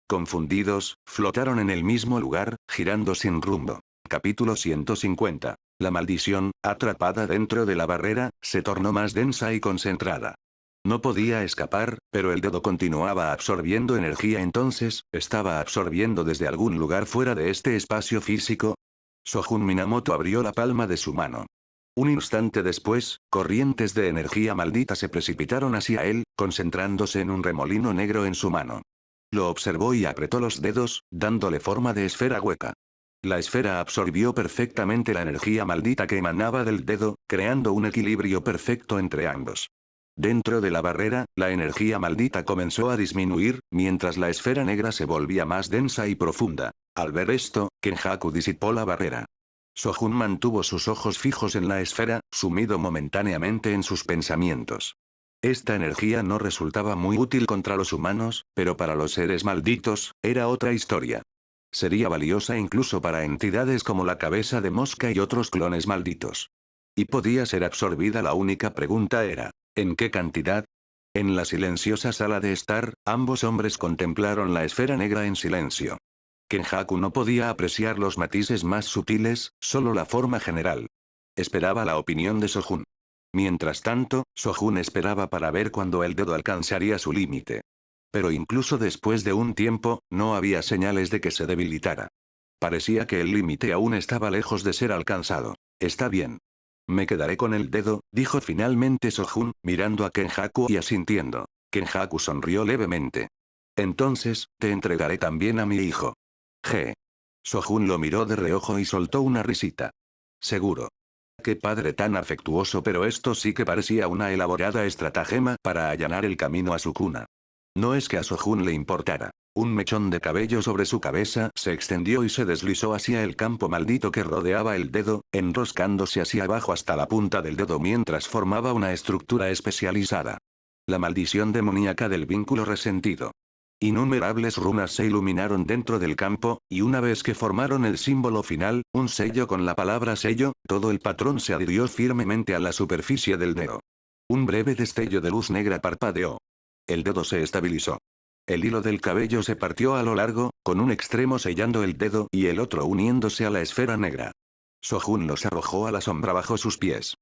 Confundidos, flotaron en el mismo lugar, girando sin rumbo. Capítulo 150. La maldición, atrapada dentro de la barrera, se tornó más densa y concentrada. No podía escapar, pero el dedo continuaba absorbiendo energía. Entonces, ¿estaba absorbiendo desde algún lugar fuera de este espacio físico? Sojun Minamoto abrió la palma de su mano. Un instante después, corrientes de energía maldita se precipitaron hacia él, concentrándose en un remolino negro en su mano. Lo observó y apretó los dedos, dándole forma de esfera hueca. La esfera absorbió perfectamente la energía maldita que emanaba del dedo, creando un equilibrio perfecto entre ambos. Dentro de la barrera, la energía maldita comenzó a disminuir, mientras la esfera negra se volvía más densa y profunda. Al ver esto, Kenjaku disipó la barrera. Sojun mantuvo sus ojos fijos en la esfera, sumido momentáneamente en sus pensamientos. Esta energía no resultaba muy útil contra los humanos, pero para los seres malditos, era otra historia. Sería valiosa incluso para entidades como la cabeza de mosca y otros clones malditos. Y podía ser absorbida. La única pregunta era, ¿en qué cantidad? En la silenciosa sala de estar, ambos hombres contemplaron la esfera negra en silencio. Kenjaku no podía apreciar los matices más sutiles, solo la forma general. Esperaba la opinión de Sojun. Mientras tanto, Sojun esperaba para ver cuándo el dedo alcanzaría su límite. Pero incluso después de un tiempo, no había señales de que se debilitara. Parecía que el límite aún estaba lejos de ser alcanzado. Está bien. Me quedaré con el dedo, dijo finalmente Sojun, mirando a Kenjaku y asintiendo. Kenjaku sonrió levemente. Entonces, te entregaré también a mi hijo. G. Sojun lo miró de reojo y soltó una risita. Seguro. Qué padre tan afectuoso, pero esto sí que parecía una elaborada estratagema para allanar el camino a su cuna. No es que a Sojun le importara. Un mechón de cabello sobre su cabeza se extendió y se deslizó hacia el campo maldito que rodeaba el dedo, enroscándose hacia abajo hasta la punta del dedo mientras formaba una estructura especializada. La maldición demoníaca del vínculo resentido. Innumerables runas se iluminaron dentro del campo, y una vez que formaron el símbolo final, un sello con la palabra sello, todo el patrón se adhirió firmemente a la superficie del dedo. Un breve destello de luz negra parpadeó. El dedo se estabilizó. El hilo del cabello se partió a lo largo, con un extremo sellando el dedo y el otro uniéndose a la esfera negra. Sojun los arrojó a la sombra bajo sus pies.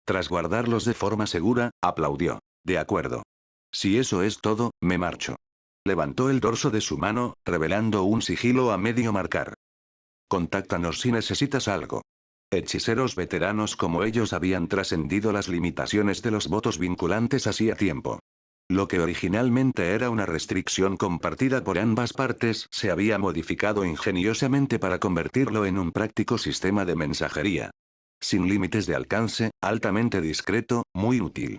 Tras guardarlos de forma segura, aplaudió. De acuerdo. Si eso es todo, me marcho. Levantó el dorso de su mano, revelando un sigilo a medio marcar. Contáctanos si necesitas algo. Hechiceros veteranos como ellos habían trascendido las limitaciones de los votos vinculantes hacía tiempo. Lo que originalmente era una restricción compartida por ambas partes se había modificado ingeniosamente para convertirlo en un práctico sistema de mensajería. Sin límites de alcance, altamente discreto, muy útil.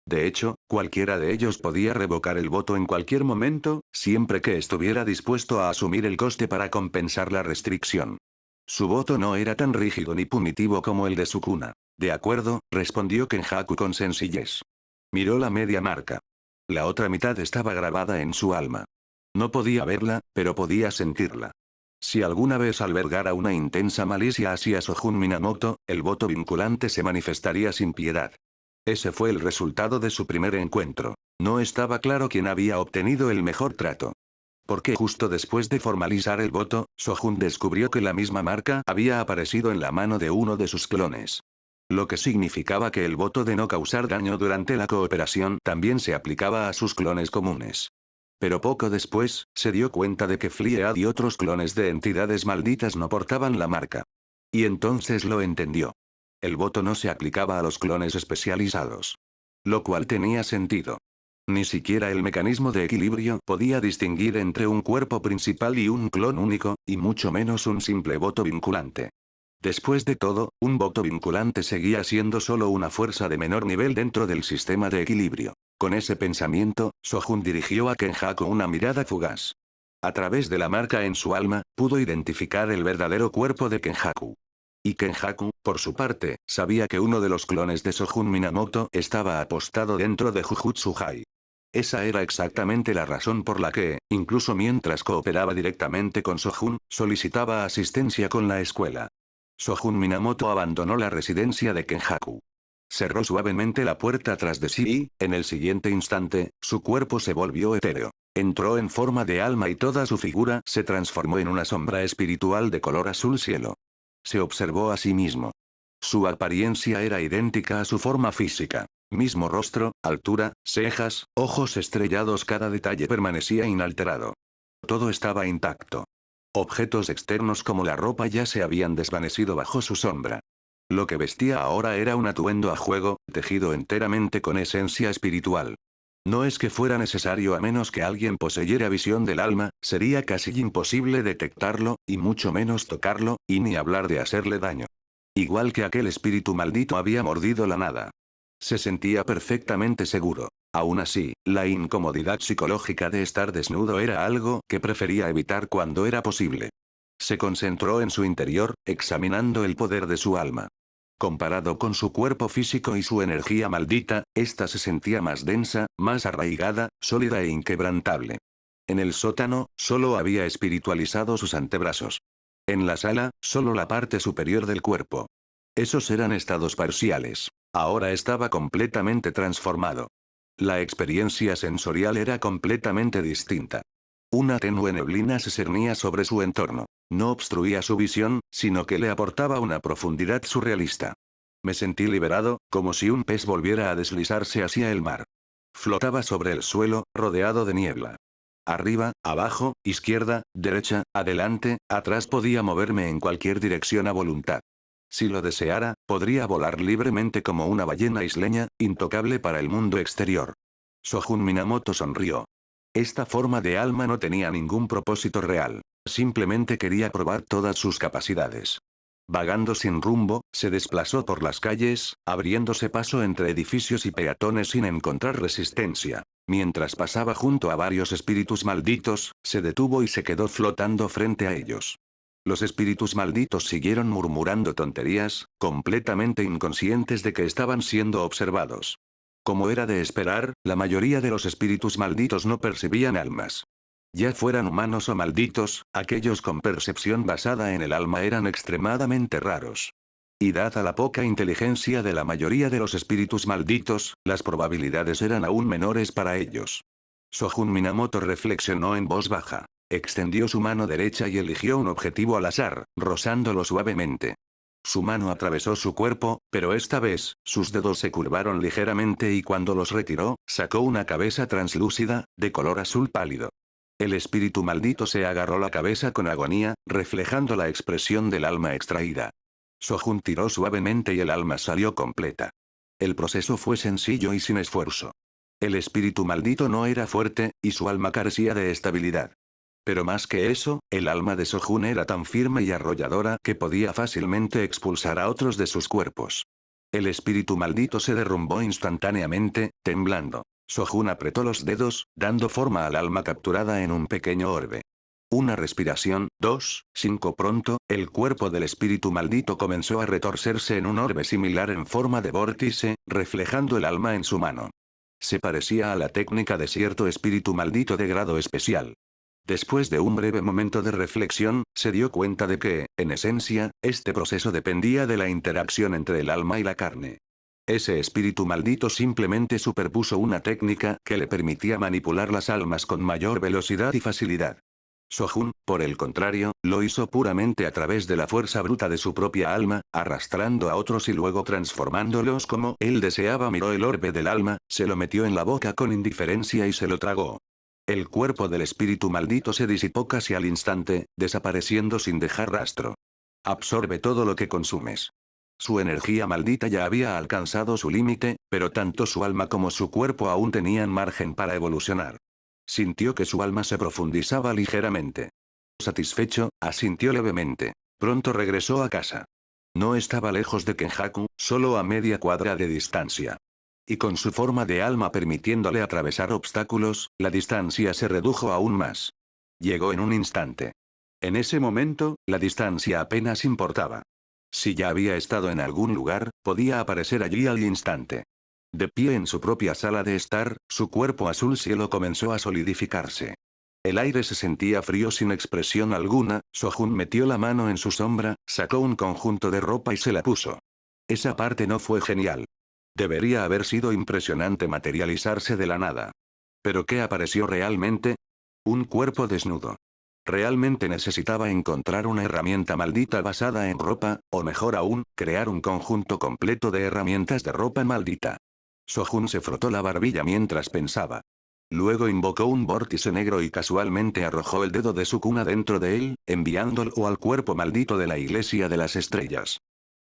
De hecho, cualquiera de ellos podía revocar el voto en cualquier momento, siempre que estuviera dispuesto a asumir el coste para compensar la restricción. Su voto no era tan rígido ni punitivo como el de su cuna. De acuerdo, respondió Kenjaku con sencillez. Miró la media marca. La otra mitad estaba grabada en su alma. No podía verla, pero podía sentirla. Si alguna vez albergara una intensa malicia hacia Sojun Minamoto, el voto vinculante se manifestaría sin piedad. Ese fue el resultado de su primer encuentro. No estaba claro quién había obtenido el mejor trato. Porque justo después de formalizar el voto, Sojun descubrió que la misma marca había aparecido en la mano de uno de sus clones. Lo que significaba que el voto de no causar daño durante la cooperación también se aplicaba a sus clones comunes. Pero poco después, se dio cuenta de que Fliad y otros clones de entidades malditas no portaban la marca. Y entonces lo entendió. El voto no se aplicaba a los clones especializados. Lo cual tenía sentido. Ni siquiera el mecanismo de equilibrio podía distinguir entre un cuerpo principal y un clon único, y mucho menos un simple voto vinculante. Después de todo, un voto vinculante seguía siendo solo una fuerza de menor nivel dentro del sistema de equilibrio. Con ese pensamiento, Sojun dirigió a Kenjaku una mirada fugaz. A través de la marca en su alma, pudo identificar el verdadero cuerpo de Kenjaku. Y Kenjaku, por su parte, sabía que uno de los clones de Sojun Minamoto estaba apostado dentro de Jujutsu Hai. Esa era exactamente la razón por la que, incluso mientras cooperaba directamente con Sojun, solicitaba asistencia con la escuela. Sojun Minamoto abandonó la residencia de Kenjaku. Cerró suavemente la puerta tras de sí y, en el siguiente instante, su cuerpo se volvió etéreo. Entró en forma de alma y toda su figura se transformó en una sombra espiritual de color azul cielo. Se observó a sí mismo. Su apariencia era idéntica a su forma física. Mismo rostro, altura, cejas, ojos estrellados, cada detalle permanecía inalterado. Todo estaba intacto. Objetos externos como la ropa ya se habían desvanecido bajo su sombra. Lo que vestía ahora era un atuendo a juego, tejido enteramente con esencia espiritual. No es que fuera necesario a menos que alguien poseyera visión del alma, sería casi imposible detectarlo, y mucho menos tocarlo, y ni hablar de hacerle daño. Igual que aquel espíritu maldito había mordido la nada. Se sentía perfectamente seguro. Aún así, la incomodidad psicológica de estar desnudo era algo que prefería evitar cuando era posible. Se concentró en su interior, examinando el poder de su alma. Comparado con su cuerpo físico y su energía maldita, ésta se sentía más densa, más arraigada, sólida e inquebrantable. En el sótano, solo había espiritualizado sus antebrazos. En la sala, solo la parte superior del cuerpo. Esos eran estados parciales. Ahora estaba completamente transformado. La experiencia sensorial era completamente distinta. Una tenue neblina se cernía sobre su entorno. No obstruía su visión, sino que le aportaba una profundidad surrealista. Me sentí liberado, como si un pez volviera a deslizarse hacia el mar. Flotaba sobre el suelo, rodeado de niebla. Arriba, abajo, izquierda, derecha, adelante, atrás, podía moverme en cualquier dirección a voluntad. Si lo deseara, podría volar libremente como una ballena isleña, intocable para el mundo exterior. Sojun Minamoto sonrió. Esta forma de alma no tenía ningún propósito real. Simplemente quería probar todas sus capacidades. Vagando sin rumbo, se desplazó por las calles, abriéndose paso entre edificios y peatones sin encontrar resistencia. Mientras pasaba junto a varios espíritus malditos, se detuvo y se quedó flotando frente a ellos. Los espíritus malditos siguieron murmurando tonterías, completamente inconscientes de que estaban siendo observados. Como era de esperar, la mayoría de los espíritus malditos no percibían almas. Ya fueran humanos o malditos, aquellos con percepción basada en el alma eran extremadamente raros. Y dada la poca inteligencia de la mayoría de los espíritus malditos, las probabilidades eran aún menores para ellos. Sojun Minamoto reflexionó en voz baja. Extendió su mano derecha y eligió un objetivo al azar, rozándolo suavemente. Su mano atravesó su cuerpo, pero esta vez, sus dedos se curvaron ligeramente y cuando los retiró, sacó una cabeza translúcida, de color azul pálido. El espíritu maldito se agarró la cabeza con agonía, reflejando la expresión del alma extraída. Sojun tiró suavemente y el alma salió completa. El proceso fue sencillo y sin esfuerzo. El espíritu maldito no era fuerte, y su alma carecía de estabilidad. Pero más que eso, el alma de Sojun era tan firme y arrolladora que podía fácilmente expulsar a otros de sus cuerpos. El espíritu maldito se derrumbó instantáneamente, temblando. Sojun apretó los dedos, dando forma al alma capturada en un pequeño orbe. Una respiración, 2, 5 pronto, el cuerpo del espíritu maldito comenzó a retorcerse en un orbe similar en forma de vórtice, reflejando el alma en su mano. Se parecía a la técnica de cierto espíritu maldito de grado especial. Después de un breve momento de reflexión, se dio cuenta de que, en esencia, este proceso dependía de la interacción entre el alma y la carne. Ese espíritu maldito simplemente superpuso una técnica que le permitía manipular las almas con mayor velocidad y facilidad. Sohun, por el contrario, lo hizo puramente a través de la fuerza bruta de su propia alma, arrastrando a otros y luego transformándolos como él deseaba. Miró el orbe del alma, se lo metió en la boca con indiferencia y se lo tragó. El cuerpo del espíritu maldito se disipó casi al instante, desapareciendo sin dejar rastro. Absorbe todo lo que consumes. Su energía maldita ya había alcanzado su límite, pero tanto su alma como su cuerpo aún tenían margen para evolucionar. Sintió que su alma se profundizaba ligeramente. Satisfecho, asintió levemente. Pronto regresó a casa. No estaba lejos de Kenjaku, solo a media cuadra de distancia. Y con su forma de alma permitiéndole atravesar obstáculos, la distancia se redujo aún más. Llegó en un instante. En ese momento, la distancia apenas importaba. Si ya había estado en algún lugar, podía aparecer allí al instante. De pie en su propia sala de estar, su cuerpo azul cielo comenzó a solidificarse. El aire se sentía frío sin expresión alguna. Sohun metió la mano en su sombra, sacó un conjunto de ropa y se la puso. Esa parte no fue genial. Debería haber sido impresionante materializarse de la nada. ¿Pero qué apareció realmente? Un cuerpo desnudo. Realmente necesitaba encontrar una herramienta maldita basada en ropa, o mejor aún, crear un conjunto completo de herramientas de ropa maldita. Sohun se frotó la barbilla mientras pensaba. Luego invocó un vórtice negro y casualmente arrojó el dedo de su cuna dentro de él, enviándolo al cuerpo maldito de la iglesia de las estrellas.